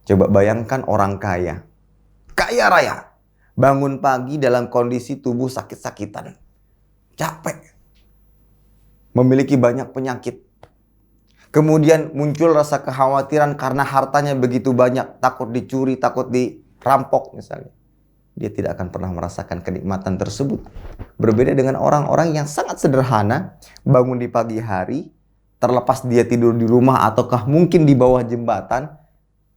Coba bayangkan orang kaya, kaya raya, bangun pagi dalam kondisi tubuh sakit-sakitan, capek, memiliki banyak penyakit. Kemudian muncul rasa kekhawatiran karena hartanya begitu banyak, takut dicuri, takut dirampok misalnya. Dia tidak akan pernah merasakan kenikmatan tersebut. Berbeda dengan orang-orang yang sangat sederhana, bangun di pagi hari, terlepas dia tidur di rumah ataukah mungkin di bawah jembatan,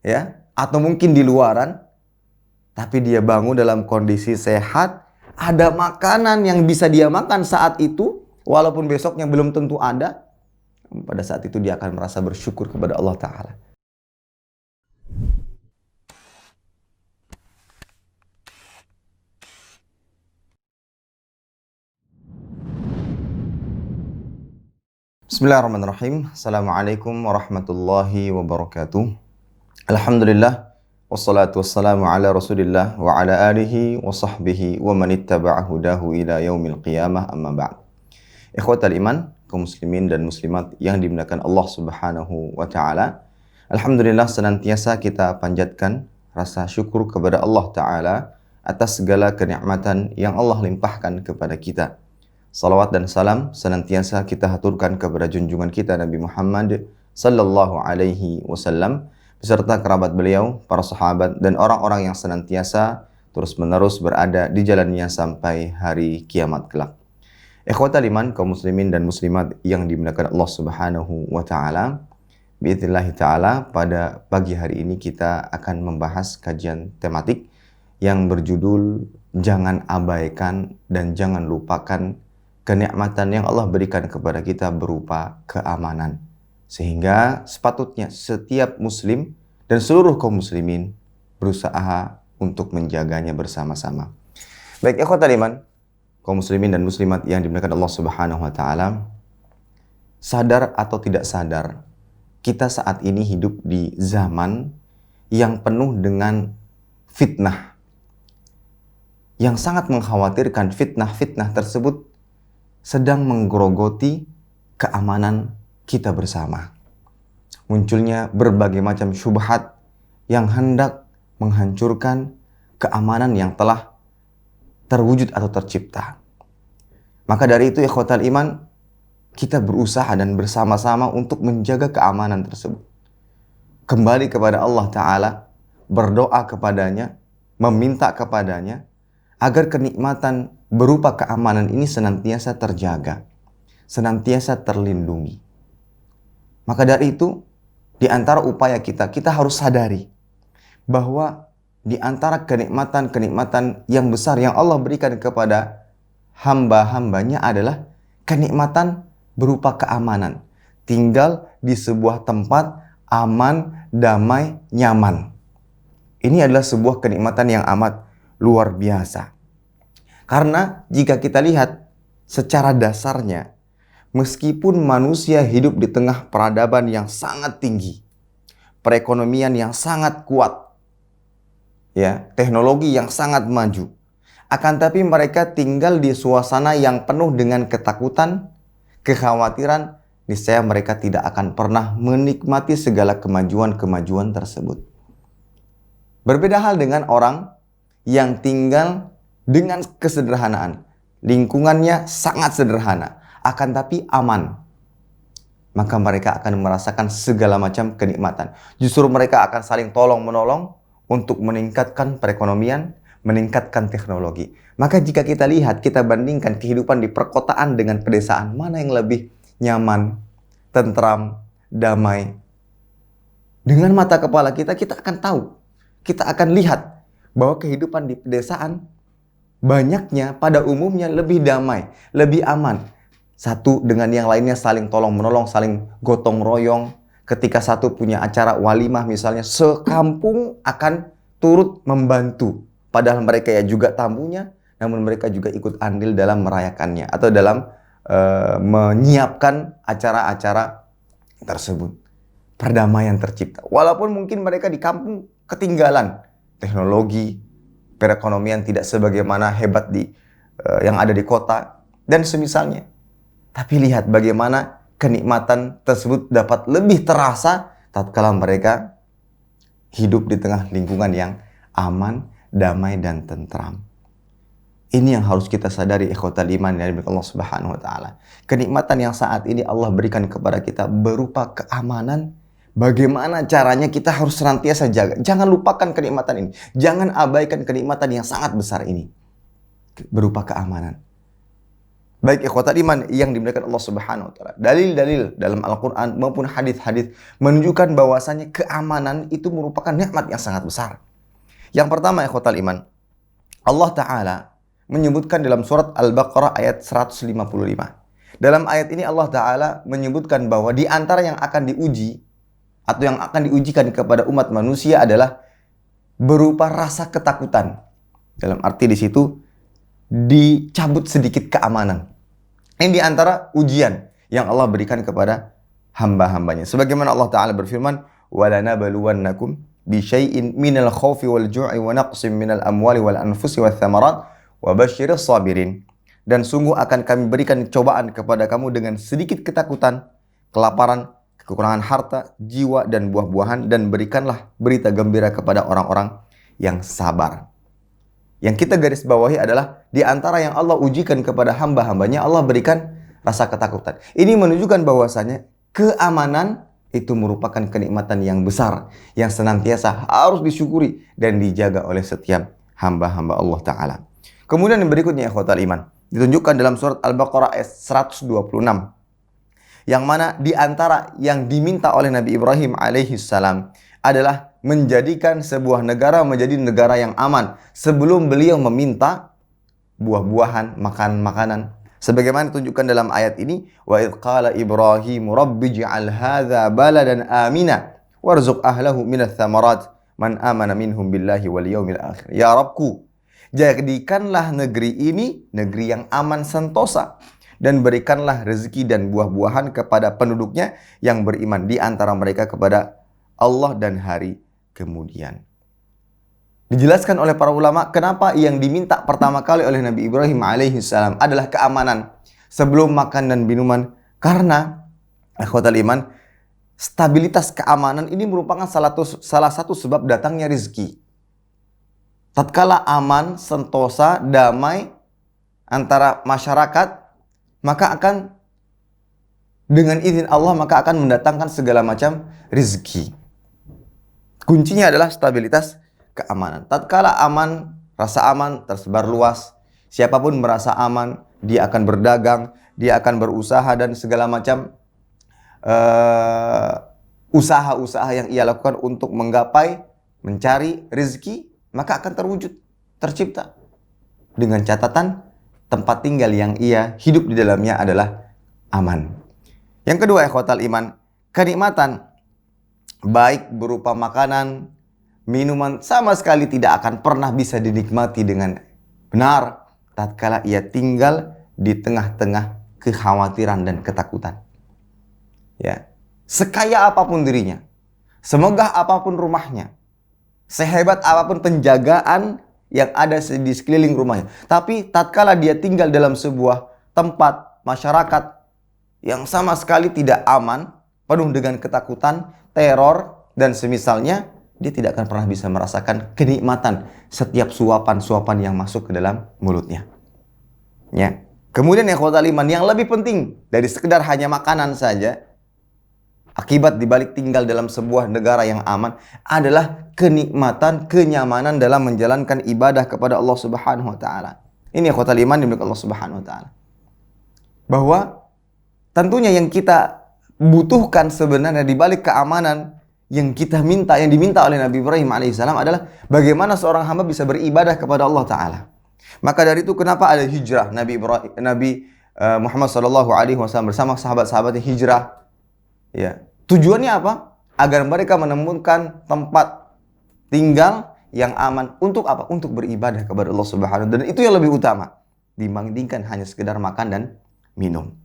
ya, atau mungkin di luaran, tapi dia bangun dalam kondisi sehat, ada makanan yang bisa dia makan saat itu, walaupun besoknya belum tentu ada. Pada saat itu dia akan merasa bersyukur kepada Allah Ta'ala. Bismillahirrahmanirrahim. Assalamualaikum warahmatullahi wabarakatuh. Alhamdulillah, wassalatu wassalamu ala rasulillah wa ala alihi wa sahbihi wa man ittaba'a hudahu ila yaumil qiyamah, amma ba'd. Ikhwatal iman, kaum muslimin dan muslimat yang dimuliakan Allah Subhanahu wa Ta'ala. Alhamdulillah, senantiasa kita panjatkan rasa syukur kepada Allah Ta'ala atas segala kenikmatan yang Allah limpahkan kepada kita. Salawat dan salam senantiasa kita haturkan kepada junjungan kita Nabi Muhammad sallallahu alaihi wasallam beserta kerabat beliau, para sahabat dan orang-orang yang senantiasa terus-menerus berada di jalannya sampai hari kiamat kelak. Ikhwatal iman, kaum muslimin dan muslimat yang dimuliakan Allah Subhanahu wa Ta'ala. Biidznillah Ta'ala, pada pagi hari ini kita akan membahas kajian tematik yang berjudul Jangan abaikan dan jangan lupakan kenikmatan yang Allah berikan kepada kita berupa keamanan. Sehingga sepatutnya setiap muslim dan seluruh kaum muslimin berusaha untuk menjaganya bersama-sama. Baik, ikhwatal iman, kaum muslimin dan muslimat yang dimuliakan Allah Subhanahu wa Ta'ala, sadar atau tidak sadar, kita saat ini hidup di zaman yang penuh dengan fitnah. Yang sangat mengkhawatirkan fitnah-fitnah tersebut sedang menggerogoti keamanan kita bersama. Munculnya berbagai macam syubhat yang hendak menghancurkan keamanan yang telah terwujud atau tercipta. Maka dari itu, ikhwatal iman, kita berusaha dan bersama-sama untuk menjaga keamanan tersebut. Kembali kepada Allah Ta'ala, berdoa kepadanya, meminta kepadanya, agar kenikmatan berupa keamanan ini senantiasa terjaga, senantiasa terlindungi. Maka dari itu, di antara upaya kita harus sadari bahwa di antara kenikmatan-kenikmatan yang besar yang Allah berikan kepada hamba-hambanya adalah kenikmatan berupa keamanan. Tinggal di sebuah tempat aman, damai, nyaman. Ini adalah sebuah kenikmatan yang amat luar biasa. Karena jika kita lihat secara dasarnya, meskipun manusia hidup di tengah peradaban yang sangat tinggi, perekonomian yang sangat kuat, ya, teknologi yang sangat maju, akan tapi mereka tinggal di suasana yang penuh dengan ketakutan, kekhawatiran, niscaya mereka tidak akan pernah menikmati segala kemajuan-kemajuan tersebut. Berbeda hal dengan orang yang tinggal dengan kesederhanaan. Lingkungannya sangat sederhana, akan tapi aman. Maka mereka akan merasakan segala macam kenikmatan. Justru mereka akan saling tolong-menolong untuk meningkatkan perekonomian, meningkatkan teknologi. Maka jika kita lihat, kita bandingkan kehidupan di perkotaan dengan pedesaan, mana yang lebih nyaman, tentram, damai. Dengan mata kepala kita akan tahu. Kita akan lihat bahwa kehidupan di pedesaan banyaknya pada umumnya lebih damai, lebih aman. Satu dengan yang lainnya saling tolong-menolong, saling gotong royong. Ketika satu punya acara walimah misalnya, sekampung akan turut membantu. Padahal mereka ya juga tamunya, namun mereka juga ikut andil dalam merayakannya atau dalam menyiapkan acara-acara tersebut. Perdamaian tercipta. Walaupun mungkin mereka di kampung ketinggalan teknologi, perekonomian tidak sebagaimana hebat yang ada di kota dan semisalnya. Tapi lihat bagaimana kenikmatan tersebut dapat lebih terasa tatkala mereka hidup di tengah lingkungan yang aman, damai, dan tentram. Ini yang harus kita sadari, ikhwatal iman dari Allah Subhanahu wa taala. Kenikmatan yang saat ini Allah berikan kepada kita berupa keamanan. Bagaimana caranya kita harus senantiasa jaga. Jangan lupakan kenikmatan ini. Jangan abaikan kenikmatan yang sangat besar ini. Berupa keamanan. Baik ikhwatal iman yang dimuliakan Allah Subhanahu wa taala. Dalil-dalil dalam Al-Qur'an maupun hadis-hadis menunjukkan bahwasanya keamanan itu merupakan nikmat yang sangat besar. Yang pertama ikhwatal iman, Allah taala menyebutkan dalam surat Al-Baqarah ayat 155. Dalam ayat ini Allah taala menyebutkan bahwa di antara yang akan diuji atau yang akan diujikan kepada umat manusia adalah berupa rasa ketakutan. Dalam arti di situ dicabut sedikit keamanan. Ini di antara ujian yang Allah berikan kepada hamba-hambanya. Sebagaimana Allah Ta'ala berfirman, وَلَنَبَلُوَنَّكُمْ بِشَيْءٍ مِنَ الْخَوْفِ وَالْجُوعِ وَنَقْصٍ مِنَ الْأَمْوَالِ وَالْأَنْفُسِ وَالثَّمَرَاتِ وَبَشِّرِ الصَّابِرِينَ. Dan sungguh akan kami berikan cobaan kepada kamu dengan sedikit ketakutan, kelaparan, kekurangan harta, jiwa, dan buah-buahan, dan berikanlah berita gembira kepada orang-orang yang sabar. Yang kita garis bawahi adalah di antara yang Allah ujikan kepada hamba-hambanya, Allah berikan rasa ketakutan. Ini menunjukkan bahwasanya keamanan itu merupakan kenikmatan yang besar yang senantiasa harus disyukuri dan dijaga oleh setiap hamba-hamba Allah Ta'ala. Kemudian yang berikutnya ikhwatal iman ditunjukkan dalam surat Al-Baqarah ayat 126, yang mana di antara yang diminta oleh Nabi Ibrahim alaihissalam adalah menjadikan sebuah negara menjadi negara yang aman sebelum beliau meminta buah-buahan, makanan-makanan. Sebagaimana ditunjukkan dalam ayat ini, wa idz qala Ibrahim rabbi ij'al hadza baladan amina warzuq ahlahu minats tsamarat man amana minhum billahi wal yaumil akhir. Ya Rabbku, jadikanlah negeri ini negeri yang aman sentosa dan berikanlah rezeki dan buah-buahan kepada penduduknya yang beriman di antara mereka kepada Allah dan hari kemudian. Dijelaskan oleh para ulama kenapa yang diminta pertama kali oleh Nabi Ibrahim alaihissalam adalah keamanan sebelum makan dan minuman. Karena ikhwatal iman, stabilitas keamanan ini merupakan salah satu sebab datangnya rezeki. Tatkala aman, sentosa, damai antara masyarakat, maka akan dengan izin Allah maka akan mendatangkan segala macam rezeki. Kuncinya adalah stabilitas keamanan. Tatkala aman, rasa aman tersebar luas. Siapapun merasa aman, dia akan berdagang, dia akan berusaha dan segala macam usaha-usaha yang ia lakukan untuk menggapai, mencari rezeki, maka akan terwujud, tercipta. Dengan catatan tempat tinggal yang ia hidup di dalamnya adalah aman. Yang kedua ikhwatal iman, kenikmatan baik berupa makanan, minuman sama sekali tidak akan pernah bisa dinikmati dengan benar tatkala ia tinggal di tengah-tengah kekhawatiran dan ketakutan. Ya, sekaya apapun dirinya, semegah apapun rumahnya, sehebat apapun penjagaan yang ada di sekeliling rumahnya, tapi tatkala dia tinggal dalam sebuah tempat masyarakat yang sama sekali tidak aman, penuh dengan ketakutan, teror, dan semisalnya, dia tidak akan pernah bisa merasakan kenikmatan setiap suapan-suapan yang masuk ke dalam mulutnya. Ya. Kemudian ikhwatal iman, yang lebih penting dari sekedar hanya makanan saja, akibat dibalik tinggal dalam sebuah negara yang aman adalah kenikmatan, kenyamanan dalam menjalankan ibadah kepada Allah Subhanahu wa taala. Ini ikhwatal iman dimuliakan Allah Subhanahu wa taala. Bahwa tentunya yang kita butuhkan sebenarnya di balik keamanan yang kita minta, yang diminta oleh Nabi Ibrahim alaihissalam adalah bagaimana seorang hamba bisa beribadah kepada Allah Ta'ala. Maka dari itu kenapa ada hijrah Nabi Muhammad SAW bersama sahabat-sahabatnya hijrah. Ya. Tujuannya apa? Agar mereka menemukan tempat tinggal yang aman. Untuk apa? Untuk beribadah kepada Allah Subhanahu wa taala. Dan itu yang lebih utama dibandingkan hanya sekedar makan dan minum.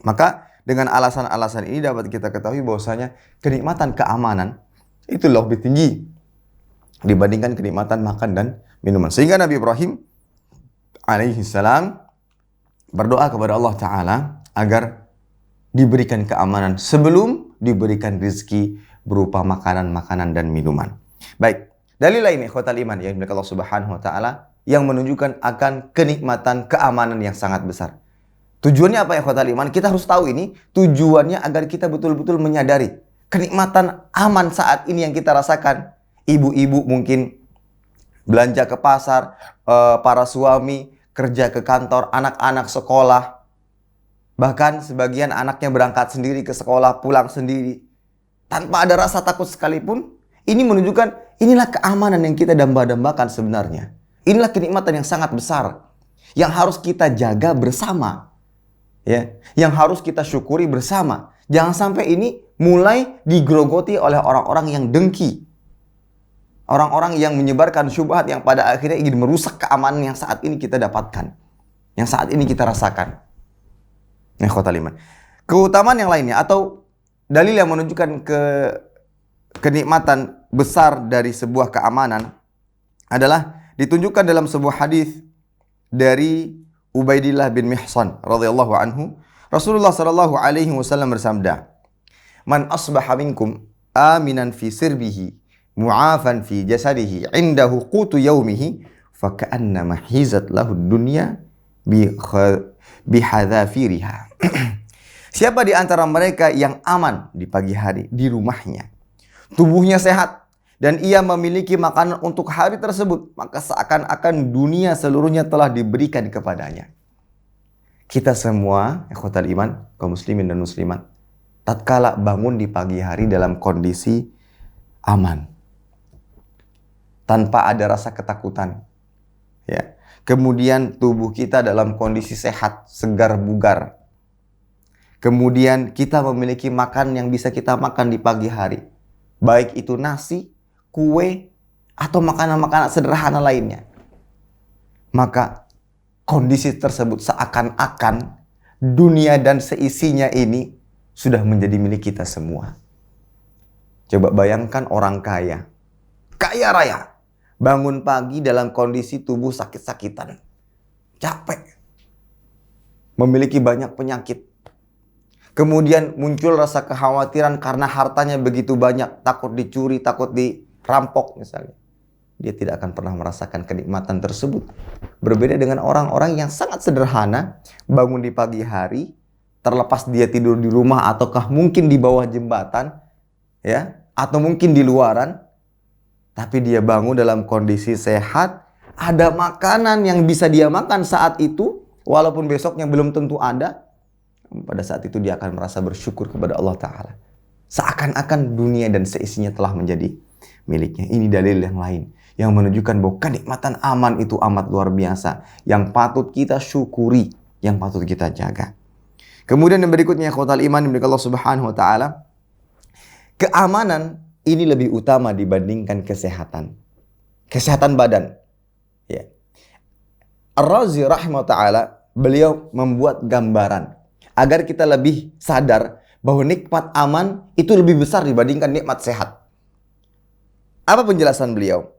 Maka dengan alasan-alasan ini dapat kita ketahui bahwasanya kenikmatan keamanan itu lebih tinggi dibandingkan kenikmatan makan dan minuman. Sehingga Nabi Ibrahim alaihissalam berdoa kepada Allah Ta'ala agar diberikan keamanan sebelum diberikan rezeki berupa makanan-makanan dan minuman. Baik, dalil lain ikhwatal iman yang dimiliki Allah Subhanahu wa taala yang menunjukkan akan kenikmatan keamanan yang sangat besar. Tujuannya apa ikhwatal iman? Kita harus tahu ini tujuannya agar kita betul-betul menyadari kenikmatan aman saat ini yang kita rasakan. Ibu-ibu mungkin belanja ke pasar, para suami kerja ke kantor, anak-anak sekolah. Bahkan sebagian anaknya berangkat sendiri ke sekolah, pulang sendiri. Tanpa ada rasa takut sekalipun, ini menunjukkan inilah keamanan yang kita damba-dambakan sebenarnya. Inilah kenikmatan yang sangat besar, yang harus kita jaga bersama. Ya, yang harus kita syukuri bersama. Jangan sampai ini mulai digerogoti oleh orang-orang yang dengki. Orang-orang yang menyebarkan syubhat yang pada akhirnya ingin merusak keamanan yang saat ini kita dapatkan. Yang saat ini kita rasakan. Keutamaan yang lainnya atau dalil yang menunjukkan kenikmatan besar dari sebuah keamanan adalah ditunjukkan dalam sebuah hadis dari Ubaidillah bin Mihsan radhiyallahu anhu. Rasulullah sallallahu alaihi wasallam bersabda, "Man asbaha minkum aminan fi sirbihi, mu'afan fi jasadihi, indahu qutu yaumihi, faka'annama hizat lahu dunya bihadzafiriha." Siapa di antara mereka yang aman di pagi hari di rumahnya, tubuhnya sehat, dan ia memiliki makanan untuk hari tersebut, maka seakan-akan dunia seluruhnya telah diberikan kepadanya. Kita semua, ikhwatal iman, kaum muslimin dan muslimat, tatkala bangun di pagi hari dalam kondisi aman, tanpa ada rasa ketakutan, ya. Kemudian tubuh kita dalam kondisi sehat, segar bugar. Kemudian kita memiliki makan yang bisa kita makan di pagi hari, baik itu nasi, kue, atau makanan-makanan sederhana lainnya. Maka kondisi tersebut seakan-akan dunia dan seisinya ini sudah menjadi milik kita semua. Coba bayangkan orang kaya, kaya raya, bangun pagi dalam kondisi tubuh sakit-sakitan, capek, memiliki banyak penyakit. Kemudian muncul rasa kekhawatiran karena hartanya begitu banyak, takut dicuri, takut dirampok misalnya. Dia tidak akan pernah merasakan kenikmatan tersebut. Berbeda dengan orang-orang yang sangat sederhana, bangun di pagi hari, terlepas dia tidur di rumah ataukah mungkin di bawah jembatan, ya, atau mungkin di luaran, tapi dia bangun dalam kondisi sehat, ada makanan yang bisa dia makan saat itu, walaupun besoknya belum tentu ada. Pada saat itu dia akan merasa bersyukur kepada Allah Ta'ala. Seakan-akan dunia dan seisinya telah menjadi miliknya. Ini dalil yang lain yang menunjukkan bahwa kenikmatan aman itu amat luar biasa, yang patut kita syukuri, yang patut kita jaga. Kemudian yang berikutnya, ikhwatal iman dimiliki Allah Subhanahu wa taala, keamanan ini lebih utama dibandingkan kesehatan. Kesehatan badan. Ya. Ar-Razi rahimahullah taala, beliau membuat gambaran agar kita lebih sadar bahwa nikmat aman itu lebih besar dibandingkan nikmat sehat. Apa penjelasan beliau?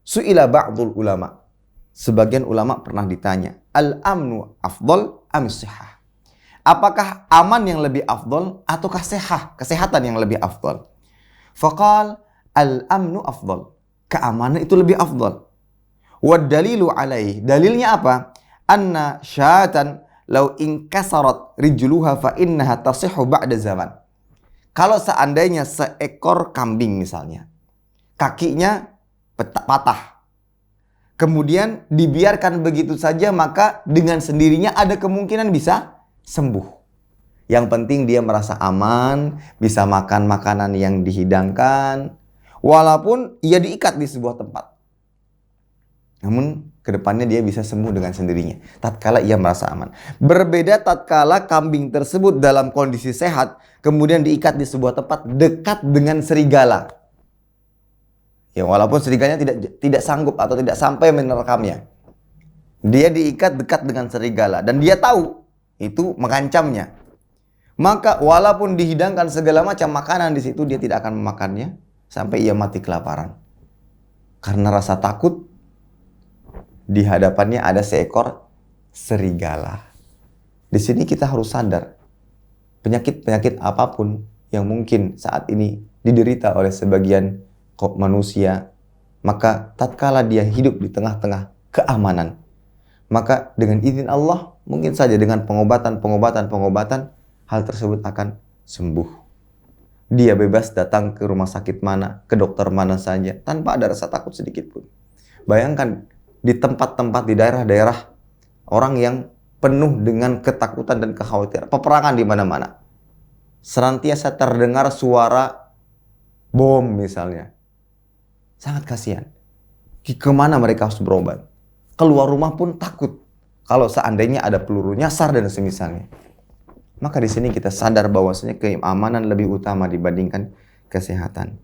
Su'ila ba'dul ulama. Sebagian ulama pernah ditanya, al-amnu afdal am sihah? Apakah aman yang lebih afdal ataukah kesehatan yang lebih afdal? Faqal al-amnu afdal. Keamanan itu lebih afdal. Wad dalilu alaih. Dalilnya apa? Anna syatan law inkasarat rijluha fa innaha tasihhu ba'da zaman. Kalau seandainya seekor kambing misalnya, kakinya patah, kemudian dibiarkan begitu saja, maka dengan sendirinya ada kemungkinan bisa sembuh. Yang penting dia merasa aman, bisa makan makanan yang dihidangkan, walaupun ia diikat di sebuah tempat. Namun kedepannya dia bisa sembuh dengan sendirinya tatkala ia merasa aman. Berbeda tatkala kambing tersebut dalam kondisi sehat, kemudian diikat di sebuah tempat dekat dengan serigala. Ya, walaupun serigalanya tidak sanggup atau tidak sampai menerkamnya, dia diikat dekat dengan serigala dan dia tahu itu mengancamnya. Maka walaupun dihidangkan segala macam makanan di situ, dia tidak akan memakannya sampai ia mati kelaparan. Karena rasa takut di hadapannya ada seekor serigala. Di sini kita harus sadar, penyakit-penyakit apapun yang mungkin saat ini diderita oleh sebagian manusia, Maka tatkala dia hidup di tengah-tengah keamanan, maka dengan izin Allah, mungkin saja dengan pengobatan, hal tersebut akan sembuh. Dia bebas datang ke rumah sakit mana, ke dokter mana saja, tanpa ada rasa takut sedikit pun. Bayangkan, di tempat-tempat, di daerah-daerah, orang yang penuh dengan ketakutan dan kekhawatiran. Peperangan di mana-mana. Senantiasa terdengar suara bom misalnya. Sangat kasihan. Kemana mereka harus berobat? Keluar rumah pun takut. Kalau seandainya ada peluru nyasar dan semisalnya. Maka di sini kita sadar bahwasanya keamanan lebih utama dibandingkan kesehatan.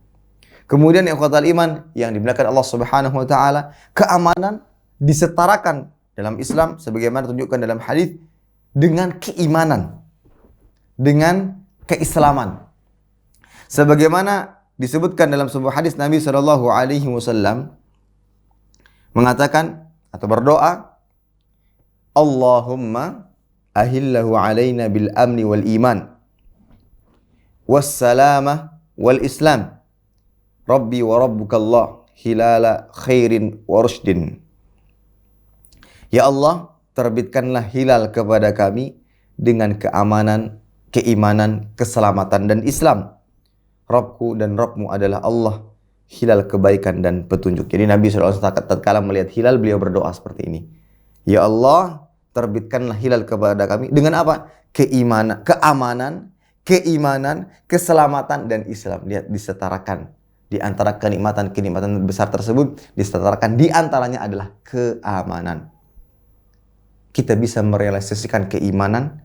Kemudian ikhwatal iman yang dimuliakan Allah Subhanahu wa taala, keamanan disetarakan dalam Islam sebagaimana ditunjukkan dalam hadis dengan keimanan, dengan keislaman. Sebagaimana disebutkan dalam sebuah hadis, Nabi sallallahu alaihi wasallam mengatakan atau berdoa, Allahumma ahillahu alaina bil amni wal iman was salamah wal islam Rabbi wa rabbukallah hilala khairin wa rushdin. Ya Allah, terbitkanlah hilal kepada kami dengan keamanan, keimanan, keselamatan dan Islam. Rabbku dan Rabbmu adalah Allah, hilal kebaikan dan petunjuk. Jadi Nabi SAW tatkala melihat hilal, beliau berdoa seperti ini. Ya Allah, terbitkanlah hilal kepada kami dengan apa? Keimanan, keimanan, keselamatan dan Islam. Lihat, disetarakan. Di antara kenikmatan besar tersebut, disetarakan di antaranya adalah keamanan. Kita bisa merealisasikan keimanan,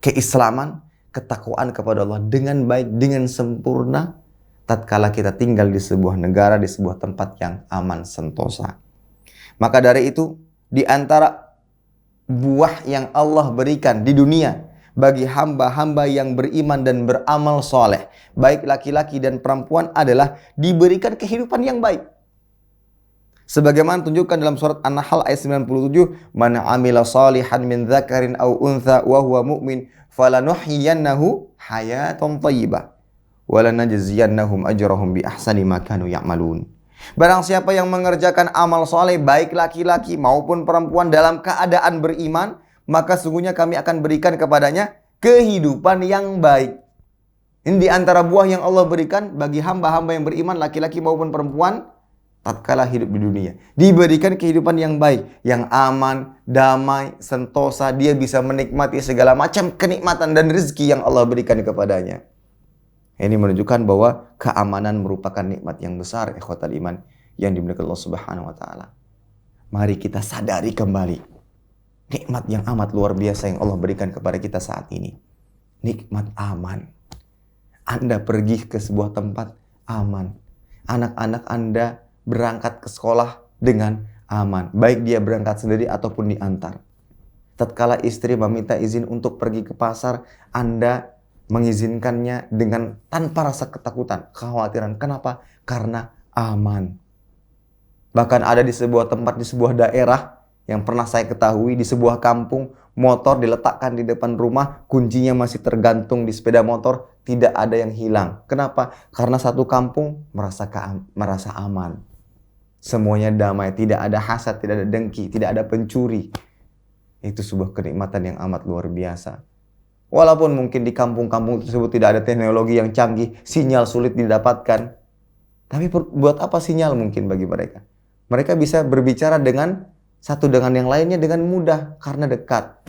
keislaman, ketakwaan kepada Allah dengan baik, dengan sempurna, tatkala kita tinggal di sebuah negara, di sebuah tempat yang aman sentosa. Maka dari itu, di antara buah yang Allah berikan di dunia bagi hamba-hamba yang beriman dan beramal soleh, baik laki-laki dan perempuan, adalah diberikan kehidupan yang baik. Sebagaimana tunjukkan dalam surat An-Nahl ayat 97, "Man 'amila shalihan min dzakarin aw untha wa huwa mu'min falanuhyiyannahu hayatan thayyibah wa lanajziyannahum ajrahum bi ahsani ma kanu ya'malun." Barang siapa yang mengerjakan amal soleh, baik laki-laki maupun perempuan, dalam keadaan beriman, maka sungguhnya kami akan berikan kepadanya kehidupan yang baik. Ini di antara buah yang Allah berikan bagi hamba-hamba yang beriman, laki-laki maupun perempuan, tatkala hidup di dunia. Diberikan kehidupan yang baik, yang aman, damai, sentosa. Dia bisa menikmati segala macam kenikmatan dan rezeki yang Allah berikan kepadanya. Ini menunjukkan bahwa keamanan merupakan nikmat yang besar, ikhwatal iman, yang dimiliki Allah Subhanahu wa taala. Mari kita sadari kembali nikmat yang amat luar biasa yang Allah berikan kepada kita saat ini. Nikmat aman. Anda pergi ke sebuah tempat aman. Anak-anak Anda berangkat ke sekolah dengan aman. Baik dia berangkat sendiri ataupun diantar. Tatkala istri meminta izin untuk pergi ke pasar, Anda mengizinkannya dengan tanpa rasa ketakutan, kekhawatiran. Kenapa? Karena aman. Bahkan ada di sebuah tempat, di sebuah daerah yang pernah saya ketahui, di sebuah kampung, motor diletakkan di depan rumah, kuncinya masih tergantung di sepeda motor, tidak ada yang hilang. Kenapa? Karena satu kampung merasa aman. Semuanya damai, tidak ada hasad, tidak ada dengki, tidak ada pencuri. Itu sebuah kenikmatan yang amat luar biasa. Walaupun mungkin di kampung-kampung tersebut tidak ada teknologi yang canggih, sinyal sulit didapatkan. Tapi buat apa sinyal mungkin bagi mereka? Mereka bisa berbicara dengan satu dengan yang lainnya dengan mudah karena dekat.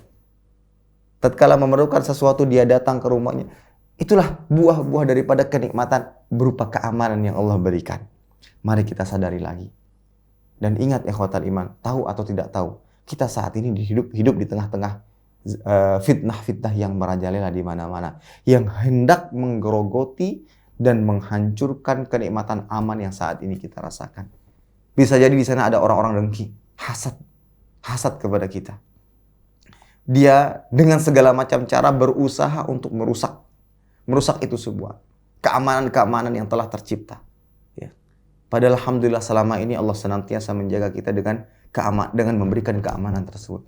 Tatkala memerlukan sesuatu, dia datang ke rumahnya. Itulah buah-buah daripada kenikmatan berupa keamanan yang Allah berikan. Mari kita sadari lagi. Dan ingat ikhwatal iman, tahu atau tidak tahu, kita saat ini hidup di tengah-tengah fitnah-fitnah yang merajalela di mana-mana, yang hendak menggerogoti dan menghancurkan kenikmatan aman yang saat ini kita rasakan. Bisa jadi di sana ada orang-orang dengki, hasad kepada kita. Dia dengan segala macam cara berusaha untuk merusak itu sebuah keamanan yang telah tercipta. Ya. Padahal alhamdulillah selama ini Allah senantiasa menjaga kita dengan memberikan keamanan tersebut.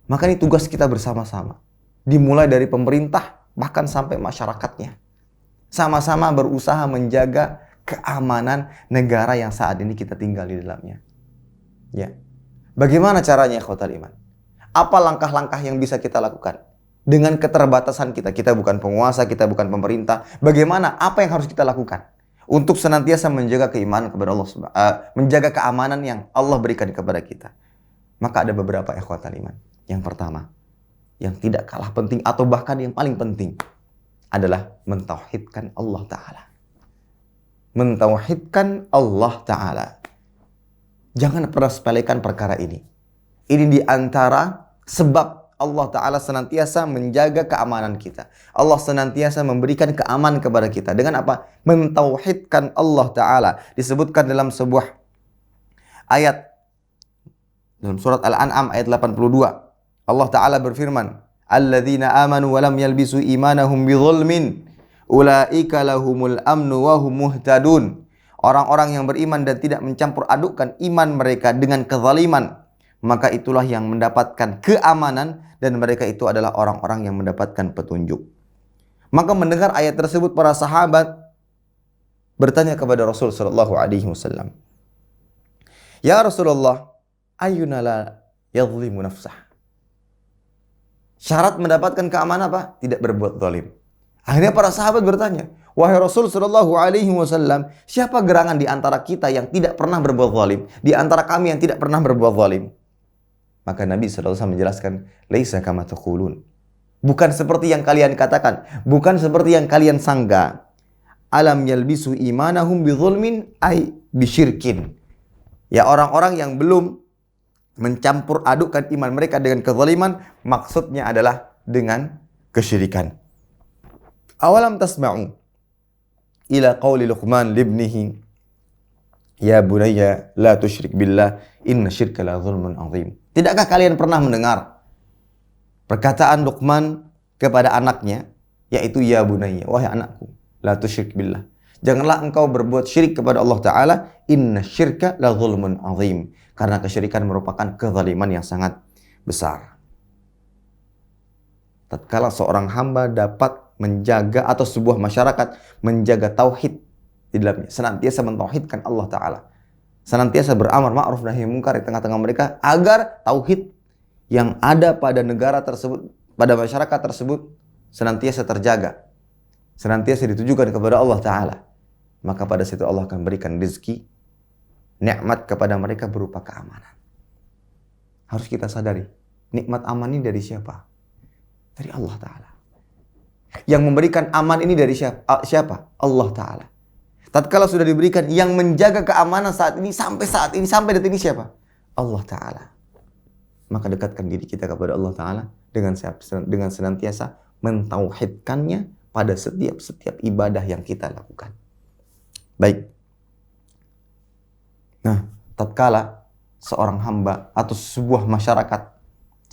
Maka ini tugas kita bersama-sama. Dimulai dari pemerintah bahkan sampai masyarakatnya. Sama-sama berusaha menjaga keamanan negara yang saat ini kita tinggal di dalamnya. Ya. Bagaimana caranya ikhwatal iman? Apa langkah-langkah yang bisa kita lakukan? Dengan keterbatasan kita, kita bukan penguasa, kita bukan pemerintah. Bagaimana? Apa yang harus kita lakukan untuk senantiasa menjaga keimanan kepada Allah, menjaga keamanan yang Allah berikan kepada kita? Maka ada beberapa ikhwatal iman. Yang pertama, yang tidak kalah penting atau bahkan yang paling penting adalah mentauhidkan Allah Ta'ala. Mentauhidkan Allah Ta'ala. Jangan pernah sepelekan perkara ini. Ini di antara sebab Allah Ta'ala senantiasa menjaga keamanan kita. Allah senantiasa memberikan keamanan kepada kita. Dengan apa? Mentauhidkan Allah Ta'ala. Disebutkan dalam sebuah ayat. Dalam surat Al-An'am ayat 82. Allah Ta'ala berfirman. Alladzina amanu wa lam yalbisu imanahum bidzulmin ulaika lahumul amnu wa hum muhtadun. Orang-orang yang beriman dan tidak mencampur adukkan iman mereka dengan kezaliman, maka itulah yang mendapatkan keamanan dan mereka itu adalah orang-orang yang mendapatkan petunjuk. Maka mendengar ayat tersebut para sahabat bertanya kepada Rasul sallallahu alaihi wasallam, "Ya Rasulullah, ayyuna la yadhlimu nafsah?" Syarat mendapatkan keamanan apa? Tidak berbuat zalim. Akhirnya para sahabat bertanya, "Wahai Rasul sallallahu alaihi wasallam, siapa gerangan di antara kita yang tidak pernah berbuat zalim? Di antara kami yang tidak pernah berbuat zalim?" Maka Nabi sallallahu alaihi wasallam menjelaskan, "Laisa kama taqulun." Bukan seperti yang kalian katakan, bukan seperti yang kalian sangka. Alam yalbisu imanahum bidzulmin ay bisyirkin. Ya, orang-orang yang belum mencampur adukkan iman mereka dengan kezaliman, maksudnya adalah dengan kesyirikan. Awalam tasma'u ila qauli Luqman libnihi ya bunayya la tusyrik billah inna syirka la zulmun azim. Tidakkah kalian pernah mendengar perkataan Luqman kepada anaknya, yaitu ya bunayya, wahai anakku, la tusyrik billah, janganlah engkau berbuat syirik kepada Allah Ta'ala, inna syirka la zulmun azim, karena kesyirikan merupakan kezaliman yang sangat besar. Tatkala seorang hamba dapat menjaga atau sebuah masyarakat menjaga tauhid di dalamnya, senantiasa mentauhidkan Allah Ta'ala, senantiasa beramar ma'ruf nahi munkar di tengah-tengah mereka, agar tauhid yang ada pada negara tersebut, pada masyarakat tersebut senantiasa terjaga, senantiasa ditujukan kepada Allah Ta'ala, maka pada situ Allah akan berikan rezeki, nikmat kepada mereka berupa keamanan. Harus kita sadari, nikmat aman ini dari siapa? Dari Allah Ta'ala. Yang memberikan aman ini dari siapa? Allah Ta'ala. Tatkala sudah diberikan, yang menjaga keamanan saat ini, sampai detik ini siapa? Allah Ta'ala. Maka dekatkan diri kita kepada Allah Ta'ala dengan senantiasa mentauhidkannya pada setiap ibadah yang kita lakukan. Baik. Nah, tatkala seorang hamba atau sebuah masyarakat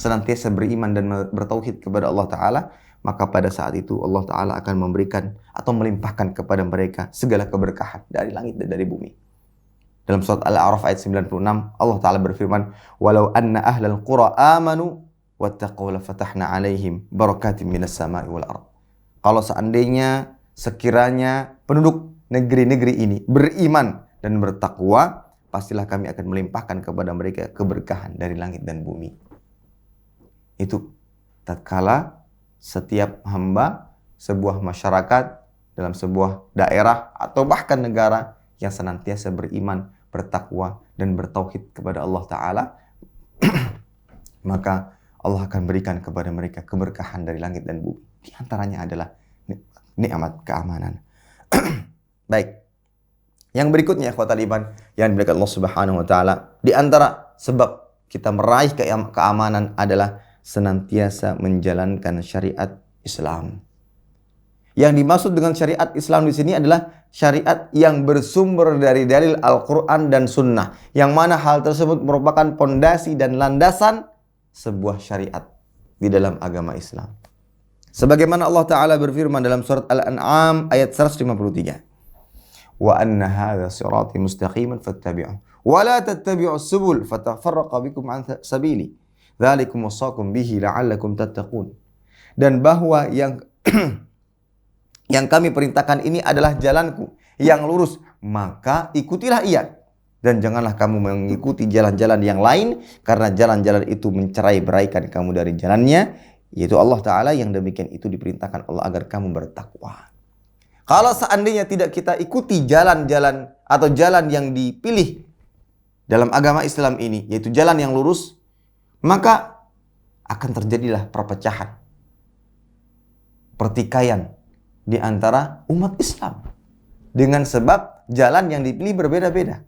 senantiasa beriman dan bertauhid kepada Allah Ta'ala, maka pada saat itu Allah Ta'ala akan memberikan atau melimpahkan kepada mereka segala keberkahan dari langit dan dari bumi. Dalam surat Al-A'raf ayat 96, Allah Ta'ala berfirman, "Walau anna ahlal qura amanu wattaqaw lafatahna 'alaihim barakatim minas sama'i wal ard." Kalau seandainya sekiranya penduduk negeri-negeri ini beriman dan bertakwa, pastilah kami akan melimpahkan kepada mereka keberkahan dari langit dan bumi. Itu tatkala setiap hamba, sebuah masyarakat, dalam sebuah daerah atau bahkan negara yang senantiasa beriman, bertakwa dan bertauhid kepada Allah Ta'ala, maka Allah akan berikan kepada mereka keberkahan dari langit dan bumi. Di antaranya adalah nikmat keamanan. Baik. Yang berikutnya, ikhwatal iman yang dimuliakan Allah Subhanahu wa taala, di antara sebab kita meraih keamanan adalah senantiasa menjalankan syariat Islam. Yang dimaksud dengan syariat Islam di sini adalah syariat yang bersumber dari dalil Al-Qur'an dan Sunnah, yang mana hal tersebut merupakan pondasi dan landasan sebuah syariat di dalam agama Islam. Sebagaimana Allah Ta'ala berfirman dalam surat Al-An'am ayat 153. Wa anna hadha sirati mustaqiman fattabi'uh wa la tattabi'us subul fatafarraqa bikum an sabili dzalikum wasaqum bihi la'allakum tattaqun. Dan bahwa yang kami perintahkan ini adalah jalanku yang lurus, maka ikutilah ia. Dan janganlah kamu mengikuti jalan-jalan yang lain, karena jalan-jalan itu mencerai-beraikan kamu dari jalannya, yaitu Allah Ta'ala. Yang demikian itu diperintahkan Allah agar kamu bertakwa. Kalau seandainya tidak kita ikuti jalan-jalan atau jalan yang dipilih dalam agama Islam ini, yaitu jalan yang lurus, maka akan terjadilah perpecahan, pertikaian di antara umat Islam. Dengan sebab jalan yang dipilih berbeda-beda.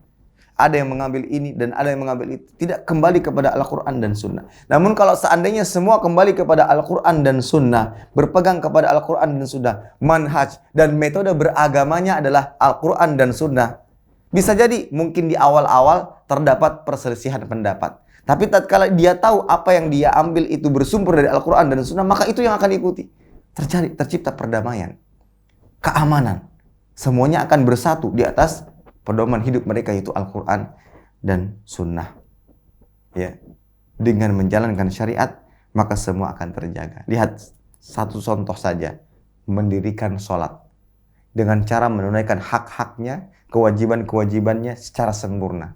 Ada yang mengambil ini dan ada yang mengambil itu. Tidak kembali kepada Al-Quran dan Sunnah. Namun kalau seandainya semua kembali kepada Al-Quran dan Sunnah, berpegang kepada Al-Quran dan Sunnah, manhaj dan metode beragamanya adalah Al-Quran dan Sunnah, bisa jadi mungkin di awal-awal terdapat perselisihan pendapat. Tapi tatkala dia tahu apa yang dia ambil itu bersumber dari Al-Quran dan Sunnah, maka itu yang akan diikuti. Tercipta perdamaian, keamanan. Semuanya akan bersatu di atas pedoman hidup mereka, yaitu Al-Quran dan Sunnah. Ya, dengan menjalankan syariat, maka semua akan terjaga. Lihat satu contoh saja, mendirikan sholat dengan cara menunaikan hak-haknya, kewajiban-kewajibannya secara sempurna.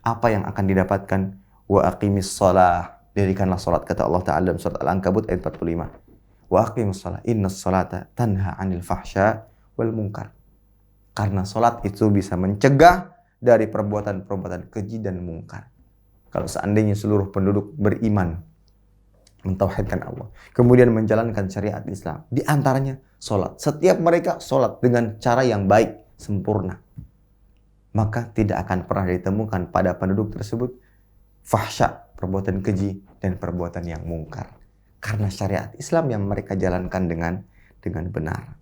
Apa yang akan didapatkan? Wa aqimis shalah, dirikanlah sholat, kata Allah Ta'ala dalam surat Al-Ankabut ayat 45. Wa aqimis shalah, innas sholata tanha 'anil fahsya wal munkar. Karena sholat itu bisa mencegah dari perbuatan-perbuatan keji dan mungkar. Kalau seandainya seluruh penduduk beriman, mentauhidkan Allah, kemudian menjalankan syariat Islam, di antaranya sholat. Setiap mereka sholat dengan cara yang baik, sempurna, maka tidak akan pernah ditemukan pada penduduk tersebut fahsya, perbuatan keji, dan perbuatan yang mungkar. Karena syariat Islam yang mereka jalankan dengan benar.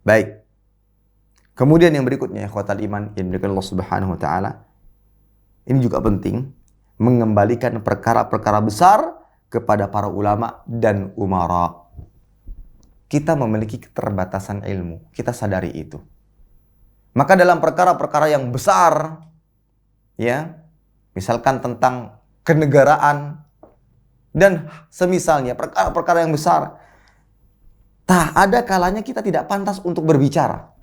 Baik. Kemudian yang berikutnya, ikhwatal iman yang dimuliakan Allah Subhanahu wa taala, ini juga penting, mengembalikan perkara-perkara besar kepada para ulama dan umara. Kita memiliki keterbatasan ilmu, kita sadari itu. Maka dalam perkara-perkara yang besar, ya, misalkan tentang kenegaraan dan semisalnya, perkara-perkara yang besar, ada kalanya kita tidak pantas untuk berbicara,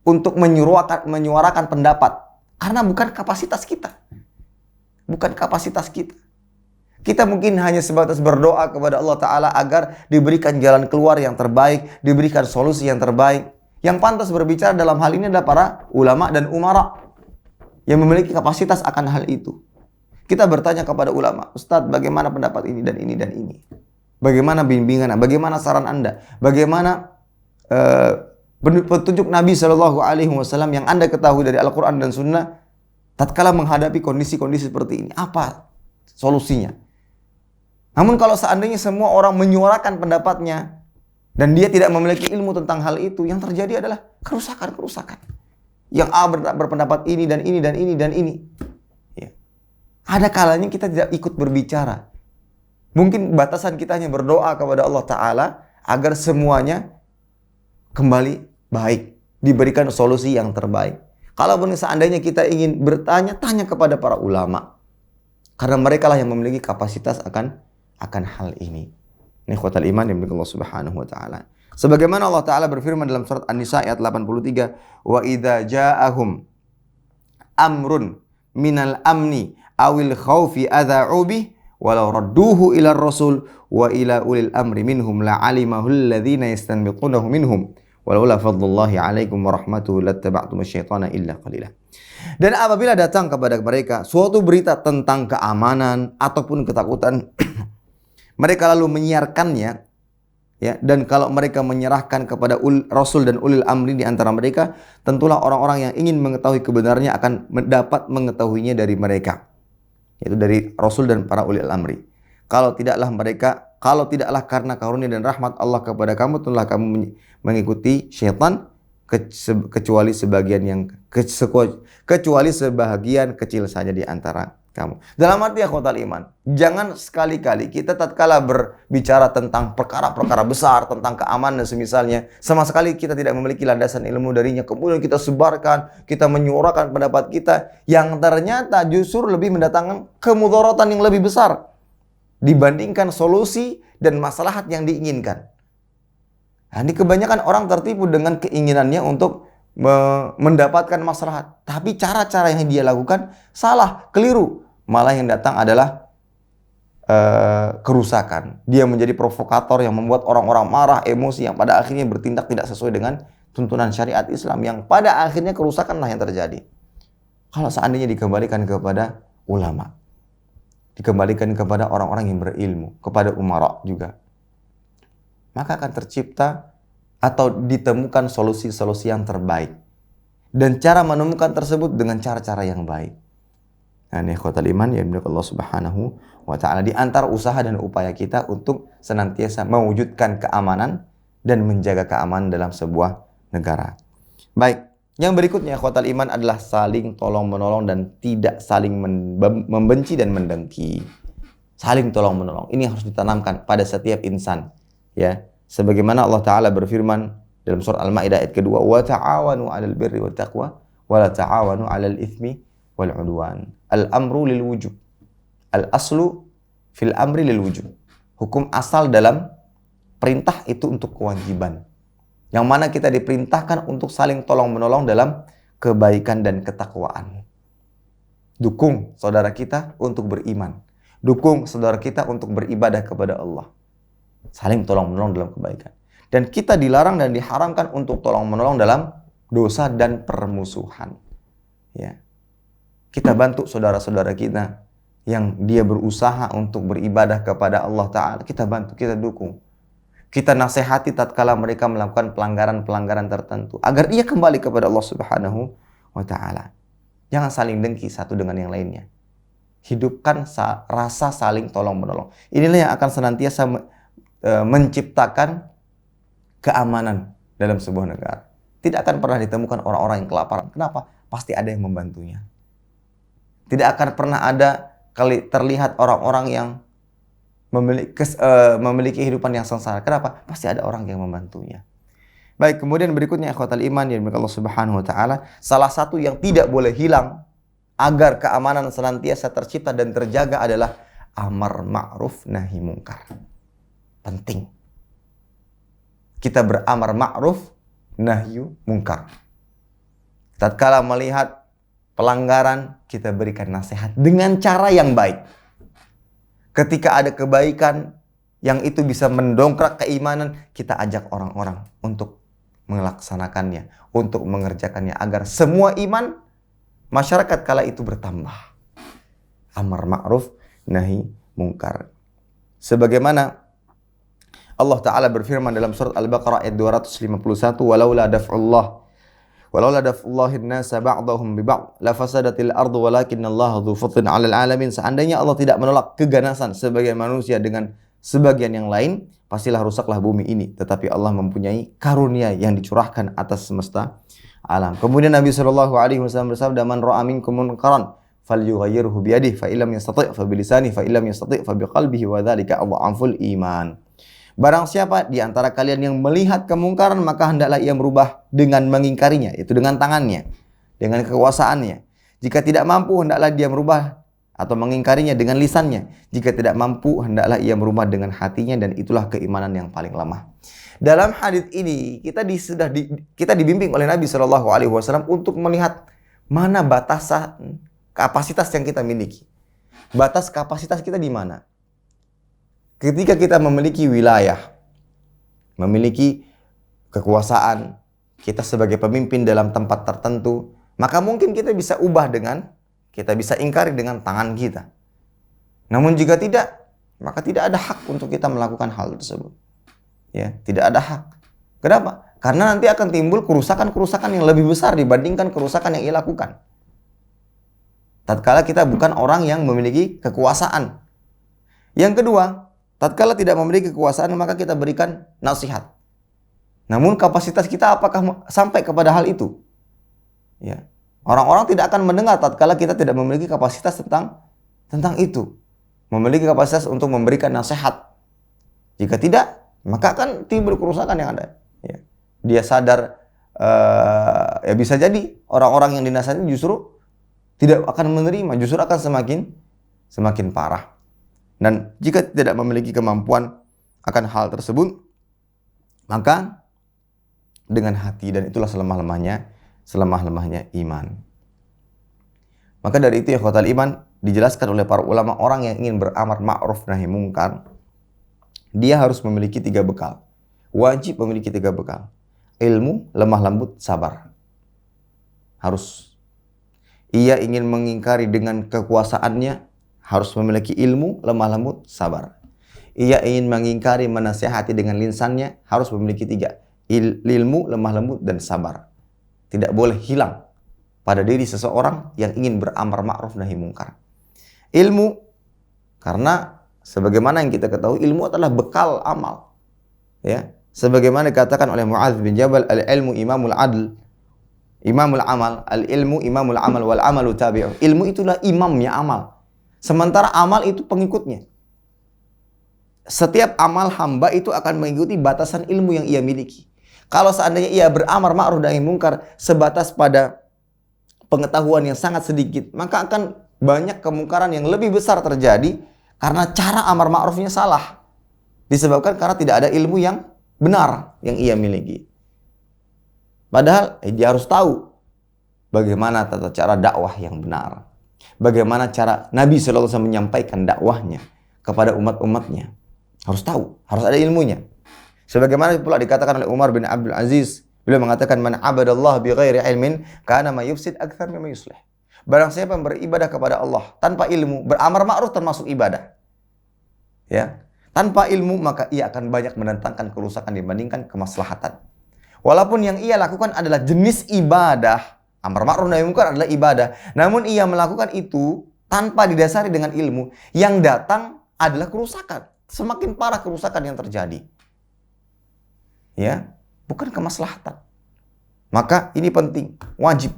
untuk menyuarakan pendapat, karena bukan kapasitas kita. Bukan kapasitas kita. Kita mungkin hanya sebatas berdoa kepada Allah Ta'ala agar diberikan jalan keluar yang terbaik, diberikan solusi yang terbaik. Yang pantas berbicara dalam hal ini adalah para ulama dan umara yang memiliki kapasitas akan hal itu. Kita bertanya kepada ulama, Ustadz, bagaimana pendapat ini dan ini dan ini? Bagaimana bimbingan, bagaimana saran Anda? Bagaimana petunjuk Nabi Shallallahu Alaihi Wasallam yang Anda ketahui dari Al-Quran dan Sunnah tatkala menghadapi kondisi-kondisi seperti ini? Apa solusinya? Namun kalau seandainya semua orang menyuarakan pendapatnya dan dia tidak memiliki ilmu tentang hal itu, yang terjadi adalah kerusakan-kerusakan. Yang A berpendapat ini dan ini dan ini dan ini. Ya. Ada kalanya kita tidak ikut berbicara. Mungkin batasan kita hanya berdoa kepada Allah Ta'ala agar semuanya kembali baik, diberikan solusi yang terbaik. Kalaupun seandainya kita ingin bertanya, tanya kepada para ulama, karena mereka lah yang memiliki kapasitas akan hal ini. Ini ikhwatal iman yang dimiliki Allah Subhanahu wa taala. Sebagaimana Allah Ta'ala berfirman dalam surat An-Nisa ayat 83, wa idza ja'ahum amrun minal amni awil khaufi adza'u bih walau radduhu ila rasul wa ila ulil amri minhum la'alimahu alladhina yastanbiqunahu minhum walaula fadlullahi alaikum warahmatuhu lattaba'tum asyaitana illa qalila. Dan apabila datang kepada mereka suatu berita tentang keamanan ataupun ketakutan, mereka lalu menyiarkannya, ya, dan kalau mereka menyerahkan kepada Rasul dan ulil amri di antara mereka, tentulah orang-orang yang ingin mengetahui kebenarannya akan dapat mengetahuinya dari mereka, yaitu dari Rasul dan para ulil amri. Kalau tidaklah karena karunia dan rahmat Allah kepada kamu, tentulah kamu mengikuti syaitan kecuali sebagian kecil saja di antara kamu. Dalam arti ikhwatal iman, jangan sekali-kali kita tatkala berbicara tentang perkara-perkara besar, tentang keamanan dan semisalnya, sama sekali kita tidak memiliki landasan ilmu darinya, kemudian kita sebarkan, kita menyuarakan pendapat kita, yang ternyata justru lebih mendatangkan kemudaratan yang lebih besar dibandingkan solusi dan maslahat yang diinginkan. Nah, ini kebanyakan orang tertipu dengan keinginannya untuk mendapatkan maslahat. Tapi cara-cara yang dia lakukan salah, keliru. Malah yang datang adalah kerusakan. Dia menjadi provokator yang membuat orang-orang marah, emosi, yang pada akhirnya bertindak tidak sesuai dengan tuntunan syariat Islam, yang pada akhirnya kerusakanlah yang terjadi. Kalau seandainya dikembalikan kepada ulama, dikembalikan kepada orang-orang yang berilmu, kepada umara juga, maka akan tercipta atau ditemukan solusi-solusi yang terbaik. Dan cara menemukan tersebut dengan cara-cara yang baik. Nah, ikhwatal iman ya Allah Subhanahu wa ta'ala, di antara usaha dan upaya kita untuk senantiasa mewujudkan keamanan dan menjaga keamanan dalam sebuah negara. Baik, yang berikutnya ikhwatal iman adalah saling tolong-menolong dan tidak saling membenci dan mendengki. Saling tolong-menolong ini harus ditanamkan pada setiap insan, ya. Sebagaimana Allah Ta'ala berfirman dalam surat Al-Maidah ayat kedua, wa ta'awanu 'alal birri wat taqwa wa la ta'awanu 'alal itsmi wal 'udwan. Al-amru lil wujub. Al-aslu fil amri lil wujub. Hukum asal dalam perintah itu untuk kewajiban. Yang mana kita diperintahkan untuk saling tolong-menolong dalam kebaikan dan ketakwaan. Dukung saudara kita untuk beriman. Dukung saudara kita untuk beribadah kepada Allah. Saling tolong-menolong dalam kebaikan. Dan kita dilarang dan diharamkan untuk tolong-menolong dalam dosa dan permusuhan. Ya. Kita bantu saudara-saudara kita yang dia berusaha untuk beribadah kepada Allah Ta'ala. Kita bantu, kita dukung. Kita nasihati tatkala mereka melakukan pelanggaran-pelanggaran tertentu, agar ia kembali kepada Allah Subhanahu wa Ta'ala. Jangan saling dengki satu dengan yang lainnya. Hidupkan rasa saling tolong-menolong. Inilah yang akan senantiasa menciptakan keamanan dalam sebuah negara. Tidak akan pernah ditemukan orang-orang yang kelaparan. Kenapa? Pasti ada yang membantunya. Tidak akan pernah ada terlihat orang-orang yang memiliki kehidupan yang sengsara. Kenapa? Pasti ada orang yang membantunya. Baik, kemudian berikutnya ikhwatal iman yang dimiliki Allah Subhanahu wa Ta'ala, salah satu yang tidak boleh hilang agar keamanan senantiasa tercipta dan terjaga adalah amar ma'ruf nahi mungkar. Penting. Kita beramar ma'ruf nahyu mungkar. Tatkala melihat pelanggaran, kita berikan nasihat dengan cara yang baik. Ketika ada kebaikan yang itu bisa mendongkrak keimanan, kita ajak orang-orang untuk melaksanakannya, untuk mengerjakannya, agar semua iman masyarakat kala itu bertambah. Amar ma'ruf nahi mungkar. Sebagaimana Allah Ta'ala berfirman dalam surat Al-Baqarah ayat 251, walaula daf'ullahin nasa ba'dahum bi ba'd la fasadatil ardu walakinallaha dzu fadlin 'alal 'alamin. Seandainya Allah tidak menolak keganasan sebagian manusia dengan sebagian yang lain, pastilah rusaklah bumi ini. Tetapi Allah mempunyai karunia yang dicurahkan atas semesta alam. Kemudian Nabi SAW bersabda, man ra'a minkum munkaran falyughayyirhu bi yadihi fa illam yastati' fa bi lisanihi fa illam yastati' fa bi qalbihi wa dzalika adhaful iman. Barang siapa di antara kalian yang melihat kemungkaran, maka hendaklah ia merubah dengan mengingkarinya, itu dengan tangannya, dengan kekuasaannya. Jika tidak mampu, hendaklah dia merubah atau mengingkarinya dengan lisannya. Jika tidak mampu, hendaklah ia merubah dengan hatinya, dan itulah keimanan yang paling lemah. Dalam hadits ini kita dibimbing oleh Nabi SAW untuk melihat mana batasan kapasitas yang kita miliki. Batas kapasitas kita di mana? Ketika kita memiliki wilayah, memiliki kekuasaan, kita sebagai pemimpin dalam tempat tertentu, maka mungkin kita bisa kita bisa ingkari dengan tangan kita. Namun jika tidak, maka tidak ada hak untuk kita melakukan hal tersebut. Ya, tidak ada hak. Kenapa? Karena nanti akan timbul kerusakan-kerusakan yang lebih besar dibandingkan kerusakan yang ia lakukan. Tatkala kita bukan orang yang memiliki kekuasaan. Yang kedua, tatkala tidak memiliki kekuasaan, maka kita berikan nasihat. Namun kapasitas kita apakah sampai kepada hal itu? Ya. Orang-orang tidak akan mendengar tatkala kita tidak memiliki kapasitas tentang itu. Memiliki kapasitas untuk memberikan nasihat. Jika tidak, maka akan timbul kerusakan yang ada. Ya. Dia sadar, ya bisa jadi orang-orang yang dinasihati justru tidak akan menerima, justru akan semakin parah. Dan jika tidak memiliki kemampuan akan hal tersebut, maka dengan hati, dan itulah selemah-lemahnya selemah-lemahnya iman. Maka dari itu ya ikhwatal iman, dijelaskan oleh para ulama, orang yang ingin beramar ma'ruf nahi mungkar, dia harus memiliki 3 bekal. Wajib memiliki 3 bekal. Ilmu, lemah lembut, sabar. Harus. Ia ingin mengingkari dengan kekuasaannya, harus memiliki ilmu, lemah lembut, sabar. Ia ingin mengingkari, menasihati dengan lisannya, harus memiliki 3. Ilmu, lemah lembut, dan sabar. Tidak boleh hilang pada diri seseorang yang ingin beramar ma'ruf nahi mungkar. Ilmu, karena sebagaimana yang kita ketahui, ilmu adalah bekal amal. Ya, sebagaimana dikatakan oleh Mu'adz bin Jabal, al-ilmu imamul adl, imamul amal, al-ilmu imamul amal, wal amalu tabi'u. Ilmu itulah imamnya amal. Sementara amal itu pengikutnya. Setiap amal hamba itu akan mengikuti batasan ilmu yang ia miliki. Kalau seandainya ia beramar ma'ruf nahi mungkar sebatas pada pengetahuan yang sangat sedikit, maka akan banyak kemungkaran yang lebih besar terjadi karena cara amar ma'rufnya salah. Disebabkan karena tidak ada ilmu yang benar yang ia miliki. Padahal dia harus tahu bagaimana tata cara dakwah yang benar. Bagaimana cara Nabi SAW menyampaikan dakwahnya kepada umat-umatnya. Harus tahu, harus ada ilmunya. Sebagaimana pula dikatakan oleh Umar bin Abdul Aziz, beliau mengatakan, man abadallah bi ghairi ilmin kana ma yufsid akthar mimma yuslih. Barang siapa yang beribadah kepada Allah tanpa ilmu, beramar ma'ruf termasuk ibadah. Ya, tanpa ilmu maka ia akan banyak mendatangkan kerusakan dibandingkan kemaslahatan. Walaupun yang ia lakukan adalah jenis ibadah, amar ma'ruf nahi mungkar adalah ibadah, namun ia melakukan itu tanpa didasari dengan ilmu, yang datang adalah kerusakan. Semakin parah kerusakan yang terjadi. Ya, bukan kemaslahatan. Maka ini penting, wajib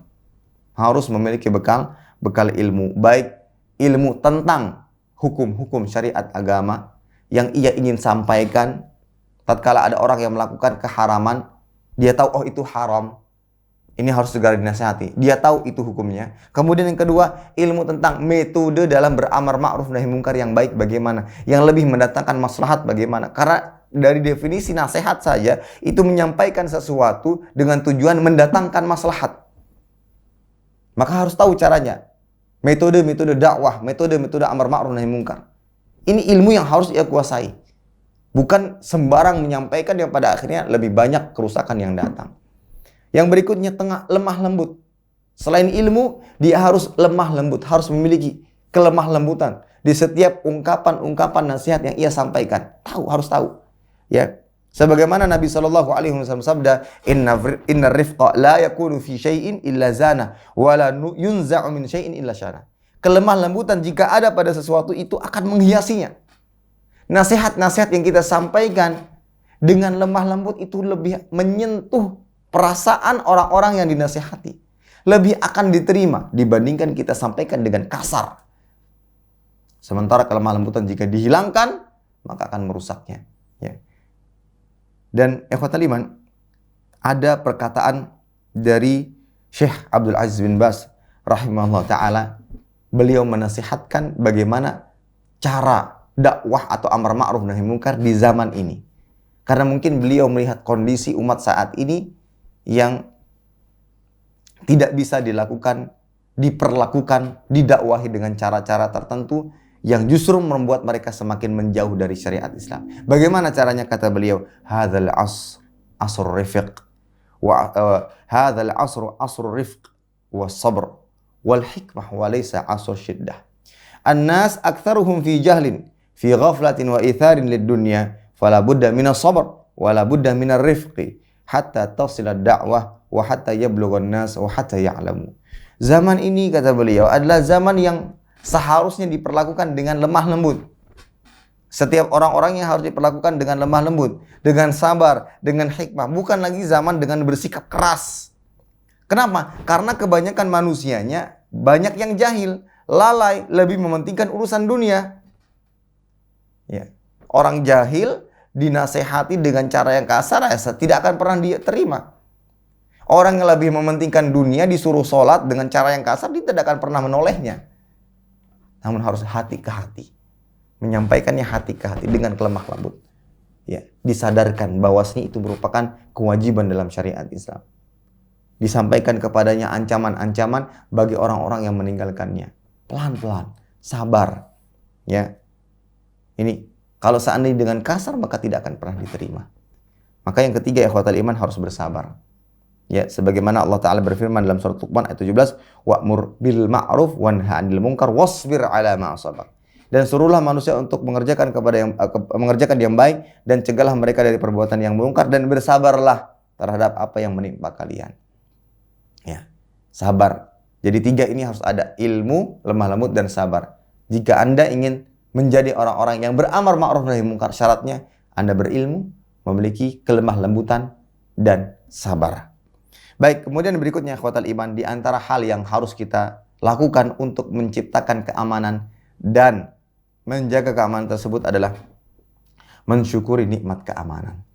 harus memiliki bekal ilmu, baik ilmu tentang hukum-hukum syariat agama yang ia ingin sampaikan. Tatkala ada orang yang melakukan keharaman, dia tahu oh itu haram, ini harus segera dinasihati. Dia tahu itu hukumnya. Kemudian yang kedua, ilmu tentang metode dalam beramar ma'ruf nahi mungkar yang baik bagaimana, yang lebih mendatangkan maslahat bagaimana. Karena dari definisi nasihat saja itu menyampaikan sesuatu dengan tujuan mendatangkan maslahat. Maka harus tahu caranya. Metode-metode dakwah, metode-metode amar ma'ruf nahi mungkar. Ini ilmu yang harus ia kuasai. Bukan sembarang menyampaikan yang pada akhirnya lebih banyak kerusakan yang datang. Yang berikutnya lemah lembut. Selain ilmu, dia harus lemah lembut, harus memiliki kelemah lembutan di setiap ungkapan-ungkapan nasihat yang ia sampaikan. Harus tahu. Ya, sebagaimana Nabi SAW sabda, inna rifqa la yakunu fi syai'in illa zana wa la yunza'u min syai'in illa syana. Kelemah lembutan jika ada pada sesuatu itu akan menghiasinya. Nasihat-nasihat yang kita sampaikan dengan lemah lembut itu lebih menyentuh perasaan orang-orang yang dinasihati. Lebih akan diterima dibandingkan kita sampaikan dengan kasar. Sementara kelemah lembutan jika dihilangkan, maka akan merusaknya. Ya. Dan ikhwatal iman, ada perkataan dari Syekh Abdul Aziz bin Baz rahimahullah ta'ala. Beliau menasihatkan bagaimana cara dakwah atau amar ma'ruf nahi mungkar di zaman ini. Karena mungkin beliau melihat kondisi umat saat ini yang tidak bisa dilakukan, diperlakukan, didakwahi dengan cara-cara tertentu yang justru membuat mereka semakin menjauh dari syariat Islam. Bagaimana caranya? Kata beliau, hadzal asr rifq wa hadzal asr rifq was sabr wal hikmah wa laysa asr syiddah. An-nas aktsaruhum fi jahlin fi ghaflatin wa itharin lid-dunya fala budda minas sabr wa la budda minar rifqi hatta tasila da'wah wa hatta yablughan nas wa hatta ya'lamu. Zaman ini, kata beliau, adalah zaman yang seharusnya diperlakukan dengan lemah lembut. Setiap orang-orangnya harus diperlakukan dengan lemah lembut, dengan sabar, dengan hikmah. Bukan lagi zaman dengan bersikap keras. Kenapa? Karena kebanyakan manusianya banyak yang jahil, lalai, lebih mementingkan urusan dunia. Ya. Orang jahil dinasehati dengan cara yang kasar, tidak akan pernah dia terima. Orang yang lebih mementingkan dunia disuruh sholat dengan cara yang kasar, dia tidak akan pernah menolehnya. Namun harus hati ke hati, menyampaikannya hati ke hati dengan kelemah lembut. Ya, disadarkan bahwasanya itu merupakan kewajiban dalam syariat Islam. disampaikan kepadanya ancaman-ancaman bagi orang-orang yang meninggalkannya. Pelan-pelan, sabar. Ya. Ini kalau seandainya dengan kasar maka tidak akan pernah diterima. Maka yang ketiga, ikhwatal iman, harus bersabar. Ya, sebagaimana Allah Ta'ala berfirman dalam surat Luqman ayat 17, wa'mur bil ma'ruf wanha 'anil munkar wasbir 'ala ma asabak. Dan suruhlah manusia untuk mengerjakan yang baik dan cegahlah mereka dari perbuatan yang mungkar dan bersabarlah terhadap apa yang menimpa kalian. Ya, sabar. Jadi tiga ini harus ada: ilmu, lemah lembut, dan sabar. Jika Anda ingin menjadi orang-orang yang beramar ma'ruf nahi munkar, syaratnya Anda berilmu, memiliki kelemah lembutan, dan sabar. Baik, kemudian berikutnya ikhwatal iman, di antara hal yang harus kita lakukan untuk menciptakan keamanan dan menjaga keamanan tersebut adalah mensyukuri nikmat keamanan.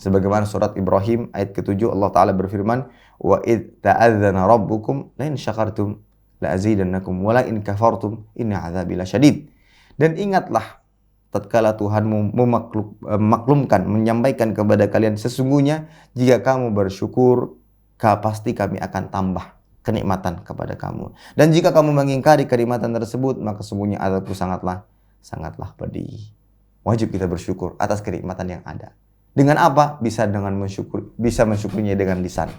Sebagaimana surat Ibrahim ayat ke-7, Allah Ta'ala berfirman, wa id ta'adzana rabbukum la in syakartum la azidannakum wa la in kafartum inna azabi lasyadid. Dan ingatlah tatkala Tuhanmu memaklumkan, menyampaikan kepada kalian, sesungguhnya jika kamu bersyukur, pasti kami akan tambah kenikmatan kepada kamu. Dan jika kamu mengingkari kenikmatan tersebut, maka sesungguhnya azabku sangatlah pedih. Wajib kita bersyukur atas kenikmatan yang ada. Dengan apa? Bisa mensyukurinya dengan lisan.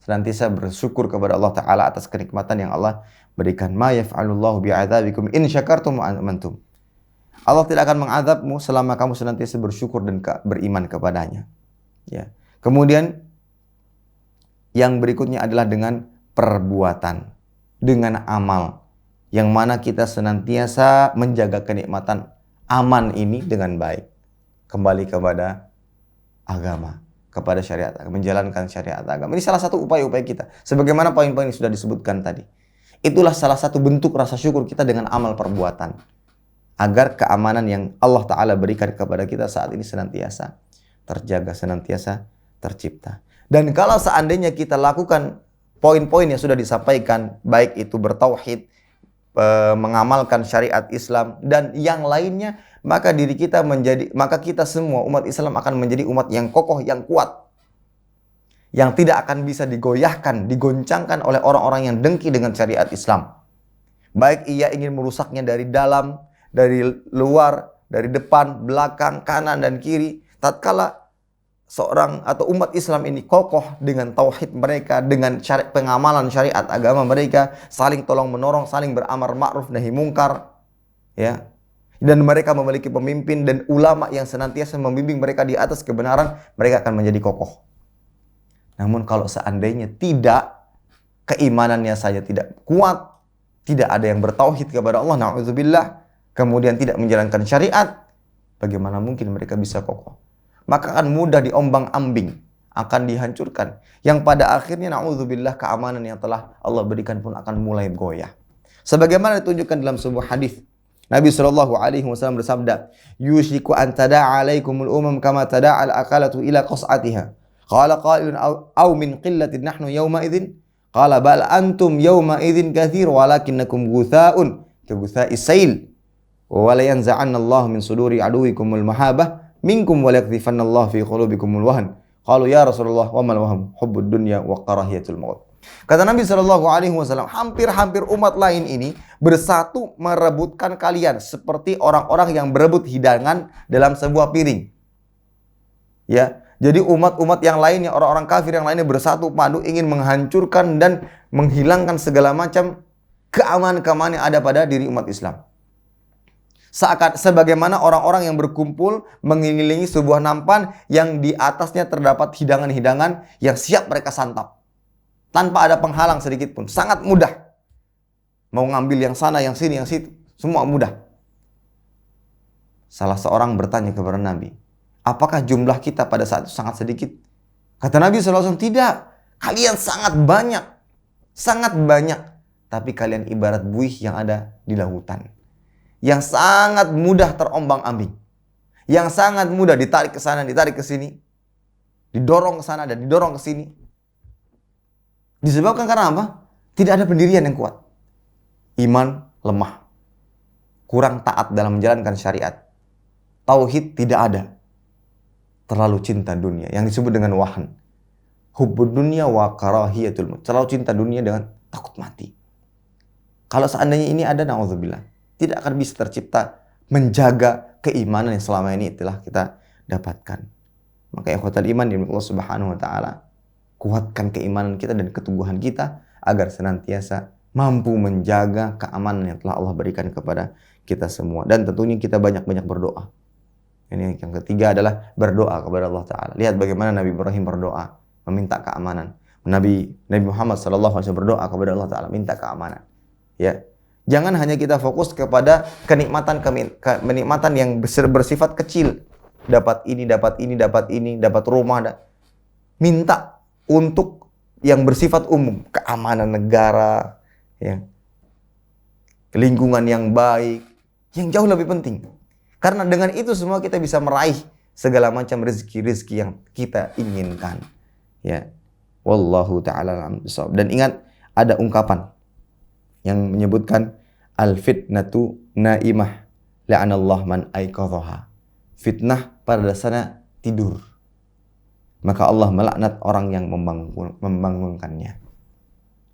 Senantiasa bersyukur kepada Allah Ta'ala atas kenikmatan yang Allah berikan. Ma yaf'alullahu bi'adzabikum in syakartum wa amantum. Allah tidak akan mengazabmu selama kamu senantiasa bersyukur dan beriman kepadanya. Ya. Kemudian yang berikutnya adalah dengan perbuatan, dengan amal, yang mana kita senantiasa menjaga kenikmatan aman ini dengan baik. Kembali kepada agama, kepada syariat, menjalankan syariat agama. Ini salah satu upaya-upaya kita. Sebagaimana poin-poin yang sudah disebutkan tadi. Itulah salah satu bentuk rasa syukur kita dengan amal perbuatan. Agar keamanan yang Allah Ta'ala berikan kepada kita saat ini senantiasa terjaga, senantiasa tercipta. Dan kalau seandainya kita lakukan poin-poin yang sudah disampaikan, baik itu bertauhid, mengamalkan syariat Islam, dan yang lainnya, maka kita semua umat Islam akan menjadi umat yang kokoh, yang kuat, yang tidak akan bisa digoyahkan, digoncangkan oleh orang-orang yang dengki dengan syariat Islam. Baik ia ingin merusaknya dari dalam, dari luar, dari depan, belakang, kanan, dan kiri. Tatkala seorang atau umat Islam ini kokoh dengan tauhid mereka, dengan pengamalan syariat agama mereka, saling tolong menolong, saling beramar ma'ruf nahi mungkar, ya. Dan mereka memiliki pemimpin dan ulama yang senantiasa membimbing mereka di atas kebenaran, mereka akan menjadi kokoh. Namun kalau seandainya tidak, keimanannya saja tidak kuat, tidak ada yang bertauhid kepada Allah, na'udzubillah, kemudian tidak menjalankan syariat, bagaimana mungkin mereka bisa kokoh? Maka akan mudah diombang-ambing, akan dihancurkan. Yang pada akhirnya na'udzubillah, keamanan yang telah Allah berikan pun akan mulai goyah. Sebagaimana ditunjukkan dalam sebuah hadis, Nabi SAW bersabda, yushiku an tada'a alaikumul umam kama tada'al akalatu ila qas'atiha. Qala qailun aw min qillatin nahnu yawma idzin. Qala bal antum yawma idzin katsir walakinnakum gutha'un ka gutha'is sail. Wa la yanza'anna Allah min suduri aduwikumul mahabah minkum wa liyaqdhifanallahu fi qulubikumul wahn. Qalu ya Rasulullah wa mal wahn hubbud dunya wa karahiyatul maut. Kata Nabi SAW, hampir-hampir umat lain ini bersatu merebutkan kalian seperti orang-orang yang berebut hidangan dalam sebuah piring. Ya, jadi umat-umat yang lainnya, orang-orang kafir yang lainnya bersatu padu ingin menghancurkan dan menghilangkan segala macam keamanan-keamanan yang ada pada diri umat Islam. Sebagaimana orang-orang yang berkumpul mengelilingi sebuah nampan yang di atasnya terdapat hidangan-hidangan yang siap mereka santap. Tanpa ada penghalang sedikit pun. Sangat mudah. Mau ngambil yang sana, yang sini, yang situ. Semua mudah. Salah seorang bertanya kepada Nabi, apakah jumlah kita pada saat itu sangat sedikit? Kata Nabi SAW, tidak. Kalian sangat banyak. Sangat banyak. Tapi kalian ibarat buih yang ada di lautan. Yang sangat mudah terombang-ambing. Yang sangat mudah ditarik ke sana, ditarik ke sini. Didorong ke sana dan didorong ke sini. Disebabkan karena apa? Tidak ada pendirian yang kuat. Iman lemah. Kurang taat dalam menjalankan syariat. Tauhid tidak ada. Terlalu cinta dunia. Yang disebut dengan wahan. Hubbud dunya wa karahiyatul maut. Terlalu cinta dunia dengan takut mati. Kalau seandainya ini ada, na'udzubillah, tidak akan bisa tercipta menjaga keimanan yang selama ini telah kita dapatkan. Maka ikhwatal iman di Allah Subhanahu wa taala, kuatkan keimanan kita dan keteguhan kita agar senantiasa mampu menjaga keamanan yang telah Allah berikan kepada kita semua. Dan tentunya kita banyak-banyak berdoa. Ini yang ketiga adalah berdoa kepada Allah Ta'ala. Lihat bagaimana Nabi Ibrahim berdoa, meminta keamanan. Nabi Muhammad SAW berdoa kepada Allah Ta'ala, minta keamanan. Ya, jangan hanya kita fokus kepada kenikmatan yang bersifat kecil. Dapat ini, dapat rumah. Minta untuk yang bersifat umum, keamanan negara, ya, lingkungan yang baik, yang jauh lebih penting. Karena dengan itu semua kita bisa meraih segala macam rezeki-rezeki yang kita inginkan. Ya. Wallahu ta'ala a'lam bishawab. Dan ingat, ada ungkapan yang menyebutkan al-fitnatu naimah la'anallah man aiqadhaha. Fitnah pada dasarnya tidur. Maka Allah melaknat orang yang membangunkannya.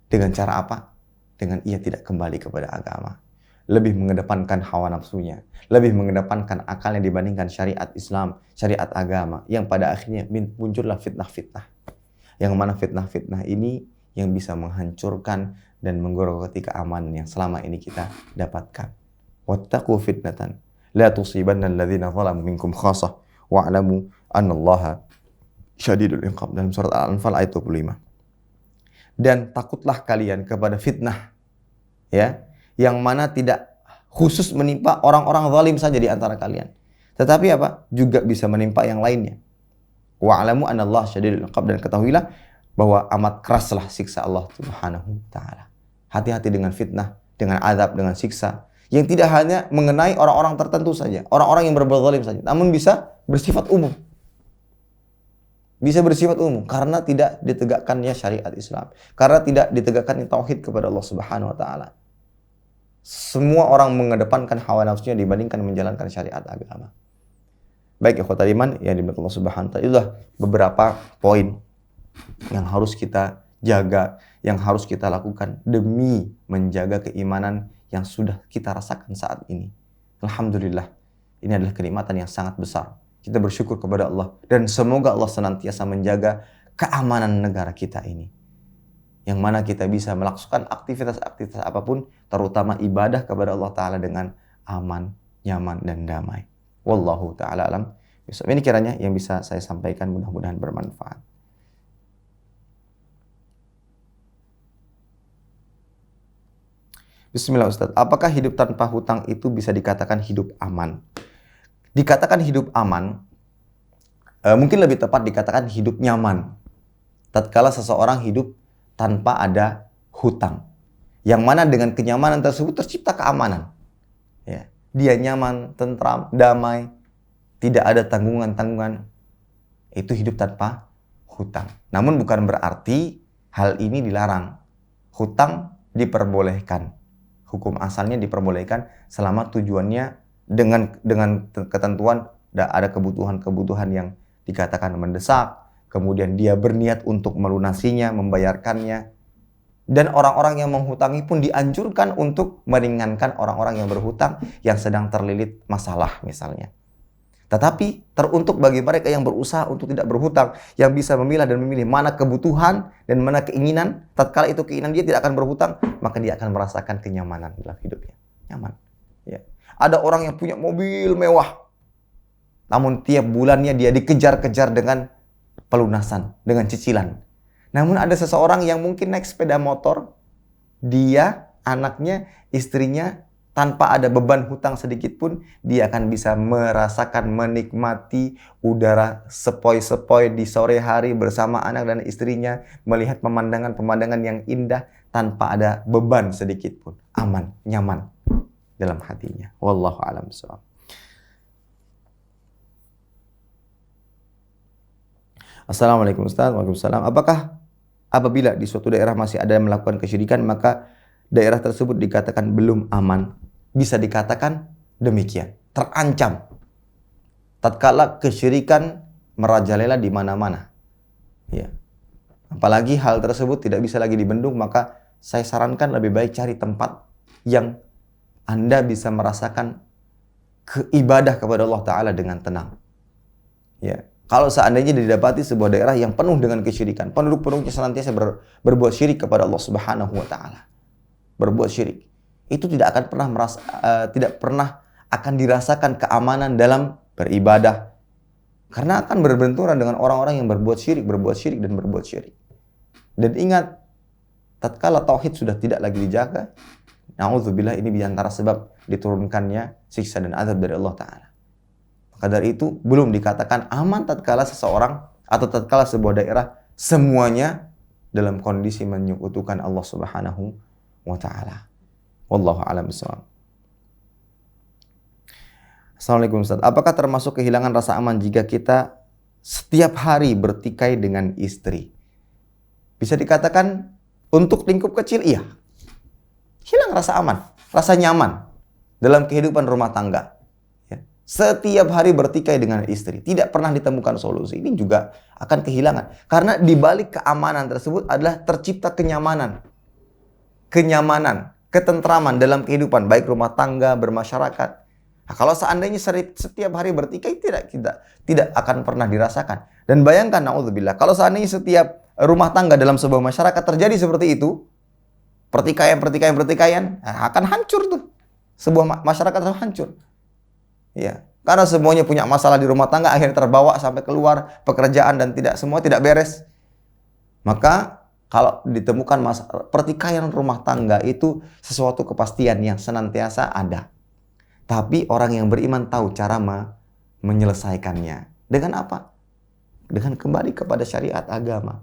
Dengan cara apa? Dengan ia tidak kembali kepada agama. Lebih mengedepankan hawa nafsunya, lebih mengedepankan akalnya dibandingkan syariat Islam, syariat agama, yang pada akhirnya muncullah fitnah-fitnah. Yang mana fitnah-fitnah ini yang bisa menghancurkan dan menggerogoti keamanan yang selama ini kita dapatkan. Wattaqu fitnatan la tusibanna alladhina zalamu minkum khassah wa'lamu annallaha syadidul iqab, dalam surat Al-Anfal ayat 25. Dan takutlah kalian kepada fitnah, ya, yang mana tidak khusus menimpa orang-orang zalim saja di antara kalian, tetapi apa? Juga bisa menimpa yang lainnya. Wa'lamu anallaha syadidul iqab, dan ketahuilah bahwa amat keraslah siksa Allah Subhanahu wa taala. Hati-hati dengan fitnah, dengan azab, dengan siksa yang tidak hanya mengenai orang-orang tertentu saja, orang-orang yang berbuat zalim saja, namun bisa bersifat umum. Bisa bersifat umum karena tidak ditegakkannya syariat Islam, karena tidak ditegakkannya tauhid kepada Allah Subhanahu wa taala. Semua orang mengedepankan hawa nafsunya dibandingkan menjalankan syariat agama. Baik, ikhwatal iman yang dimiliki Allah Subhanahu wa taala, itulah beberapa poin yang harus kita jaga, yang harus kita lakukan demi menjaga keimanan yang sudah kita rasakan saat ini. Alhamdulillah, ini adalah kenikmatan yang sangat besar. Kita bersyukur kepada Allah dan semoga Allah senantiasa menjaga keamanan negara kita ini. Yang mana kita bisa melakukan aktivitas-aktivitas apapun, terutama ibadah kepada Allah Ta'ala dengan aman, nyaman, dan damai. Wallahu ta'ala alam. Ini kiranya yang bisa saya sampaikan, mudah-mudahan bermanfaat. Bismillah Ustaz, apakah hidup tanpa hutang itu bisa dikatakan hidup aman? Dikatakan hidup aman, mungkin lebih tepat dikatakan hidup nyaman. Tatkala seseorang hidup tanpa ada hutang, yang mana dengan kenyamanan tersebut tercipta keamanan. Ya, dia nyaman, tentram, damai, tidak ada tanggungan-tanggungan. Itu hidup tanpa hutang. Namun bukan berarti hal ini dilarang. Hutang diperbolehkan. Hukum asalnya diperbolehkan selama tujuannya dengan ketentuan ada kebutuhan-kebutuhan yang dikatakan mendesak, kemudian dia berniat untuk melunasinya, membayarkannya. Dan orang-orang yang menghutangi pun dianjurkan untuk meringankan orang-orang yang berhutang yang sedang terlilit masalah misalnya. Tetapi teruntuk bagi mereka yang berusaha untuk tidak berhutang, yang bisa memilah dan memilih mana kebutuhan dan mana keinginan. Tatkala itu keinginan dia tidak akan berhutang, maka dia akan merasakan kenyamanan dalam hidupnya. Nyaman. Ya. Ada orang yang punya mobil mewah, namun tiap bulannya dia dikejar-kejar dengan pelunasan, dengan cicilan. Namun ada seseorang yang mungkin naik sepeda motor, dia, anaknya, istrinya, tanpa ada beban hutang sedikit pun, dia akan bisa merasakan, menikmati udara sepoi-sepoi di sore hari bersama anak dan istrinya, melihat pemandangan-pemandangan yang indah tanpa ada beban sedikit pun. Aman, nyaman dalam hatinya. Wallahu a'lam bishawab. Assalamualaikum Ustaz. Waalaikumsalam. Apakah apabila di suatu daerah masih ada yang melakukan kesyirikan, maka daerah tersebut dikatakan belum aman? Bisa dikatakan demikian. Terancam. Tatkala kesyirikan merajalela di mana-mana. Ya. Apalagi hal tersebut tidak bisa lagi dibendung, maka saya sarankan lebih baik cari tempat yang Anda bisa merasakan keibadah kepada Allah Ta'ala dengan tenang. Ya. Kalau seandainya didapati sebuah daerah yang penuh dengan kesyirikan, penduduk-penduduknya senantiasa berbuat syirik kepada Allah Subhanahu wa Ta'ala. Berbuat syirik. Itu tidak akan pernah tidak pernah akan dirasakan keamanan dalam beribadah. Karena akan berbenturan dengan orang-orang yang berbuat syirik, dan berbuat syirik. Dan ingat, tatkala tauhid sudah tidak lagi dijaga, na'udzubillah, ini diantara sebab diturunkannya siksa dan azab dari Allah Ta'ala. Maka dari itu, belum dikatakan aman tatkala seseorang atau tatkala sebuah daerah semuanya dalam kondisi menyekutukan Allah Subhanahu wa Ta'ala. Wallahu a'lam bishawab. Assalamualaikum Ustaz. Apakah termasuk kehilangan rasa aman jika kita setiap hari bertikai dengan istri? Bisa dikatakan untuk lingkup kecil, iya. Hilang rasa aman, rasa nyaman dalam kehidupan rumah tangga. Ya. Setiap hari bertikai dengan istri, tidak pernah ditemukan solusi. Ini juga akan kehilangan. Karena di balik keamanan tersebut adalah tercipta kenyamanan, ketentraman dalam kehidupan, baik rumah tangga, bermasyarakat. Nah, kalau seandainya setiap hari bertikai, tidak akan pernah dirasakan. Dan bayangkan, na'udzubillah, kalau seandainya setiap rumah tangga dalam sebuah masyarakat terjadi seperti itu, pertikaian, akan hancur tuh. Sebuah masyarakat akan hancur. Ya, karena semuanya punya masalah di rumah tangga, akhirnya terbawa sampai keluar pekerjaan dan semua tidak beres. Maka kalau ditemukan pertikaian rumah tangga itu sesuatu kepastian yang senantiasa ada. Tapi orang yang beriman tahu cara menyelesaikannya. Dengan apa? Dengan kembali kepada syariat agama.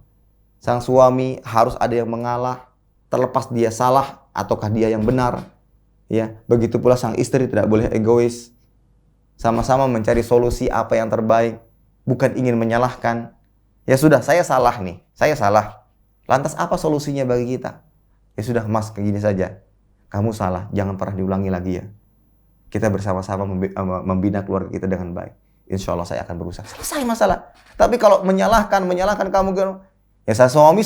Sang suami harus ada yang mengalah, terlepas dia salah ataukah dia yang benar. Ya, begitu pula sang istri tidak boleh egois. Sama-sama mencari solusi apa yang terbaik, bukan ingin menyalahkan. Ya sudah, saya salah nih, saya salah. Lantas apa solusinya bagi kita? Ya sudah, Mas, begini saja. Kamu salah, jangan pernah diulangi lagi ya. Kita bersama-sama membina keluarga kita dengan baik. Insya Allah saya akan berusaha. Selesai masalah. Tapi kalau menyalahkan kamu, ya saya suami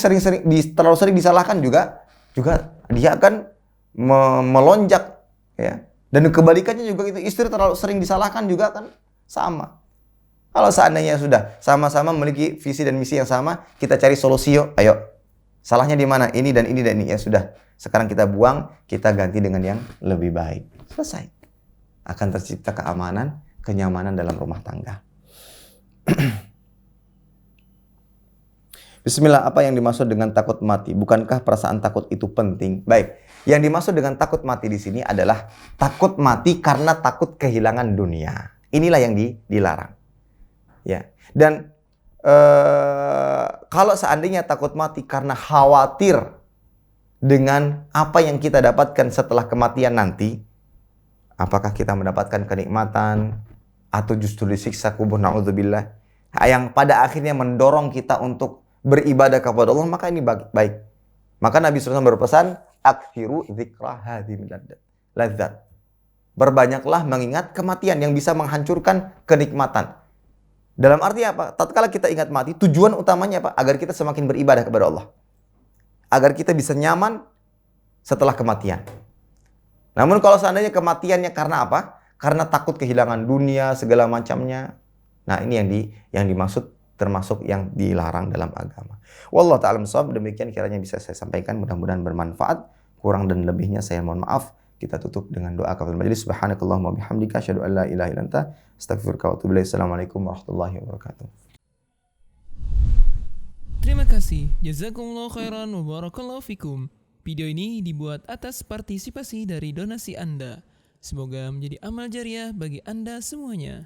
terlalu sering disalahkan juga dia akan melonjak, ya. Dan kebalikannya juga itu, istri terlalu sering disalahkan juga akan sama. Kalau seandainya sudah sama-sama memiliki visi dan misi yang sama, kita cari solusi yuk. Ayo. Salahnya di mana? Ini dan ini dan ini. Ya sudah. Sekarang kita buang, kita ganti dengan yang lebih baik. Selesai. Akan tercipta keamanan, kenyamanan dalam rumah tangga. Bismillah, apa yang dimaksud dengan takut mati? Bukankah perasaan takut itu penting? Baik, yang dimaksud dengan takut mati di sini adalah takut mati karena takut kehilangan dunia. Inilah yang dilarang. Ya. Dan kalau seandainya takut mati karena khawatir dengan apa yang kita dapatkan setelah kematian nanti, apakah kita mendapatkan kenikmatan atau justru disiksa kubur, na'udzubillah, yang pada akhirnya mendorong kita untuk beribadah kepada Allah, maka ini baik. Maka Nabi SAW berpesan, akthiru dzikra hadhimil ladzat. Berbanyaklah mengingat kematian yang bisa menghancurkan kenikmatan. Dalam arti apa? Tatkala kita ingat mati, tujuan utamanya apa? Agar kita semakin beribadah kepada Allah. Agar kita bisa nyaman setelah kematian. Namun kalau seandainya kematiannya karena apa? Karena takut kehilangan dunia, segala macamnya. Nah, ini yang dimaksud, termasuk yang dilarang dalam agama. Wallahu ta'ala bishawab. Demikian kiranya bisa saya sampaikan, mudah-mudahan bermanfaat. Kurang dan lebihnya saya mohon maaf. Kita tutup dengan doa kafaratul majelis. Subhanakallahumma bihamdika asyhadu an la ilaha illa anta astaghfiruka wa atubu ilaik. Assalamualaikum warahmatullahi wabarakatuh. Terima kasih. Jazakumullah khairan wa barakallahu fikum. Video ini dibuat atas partisipasi dari donasi Anda. Semoga menjadi amal jariah bagi Anda semuanya.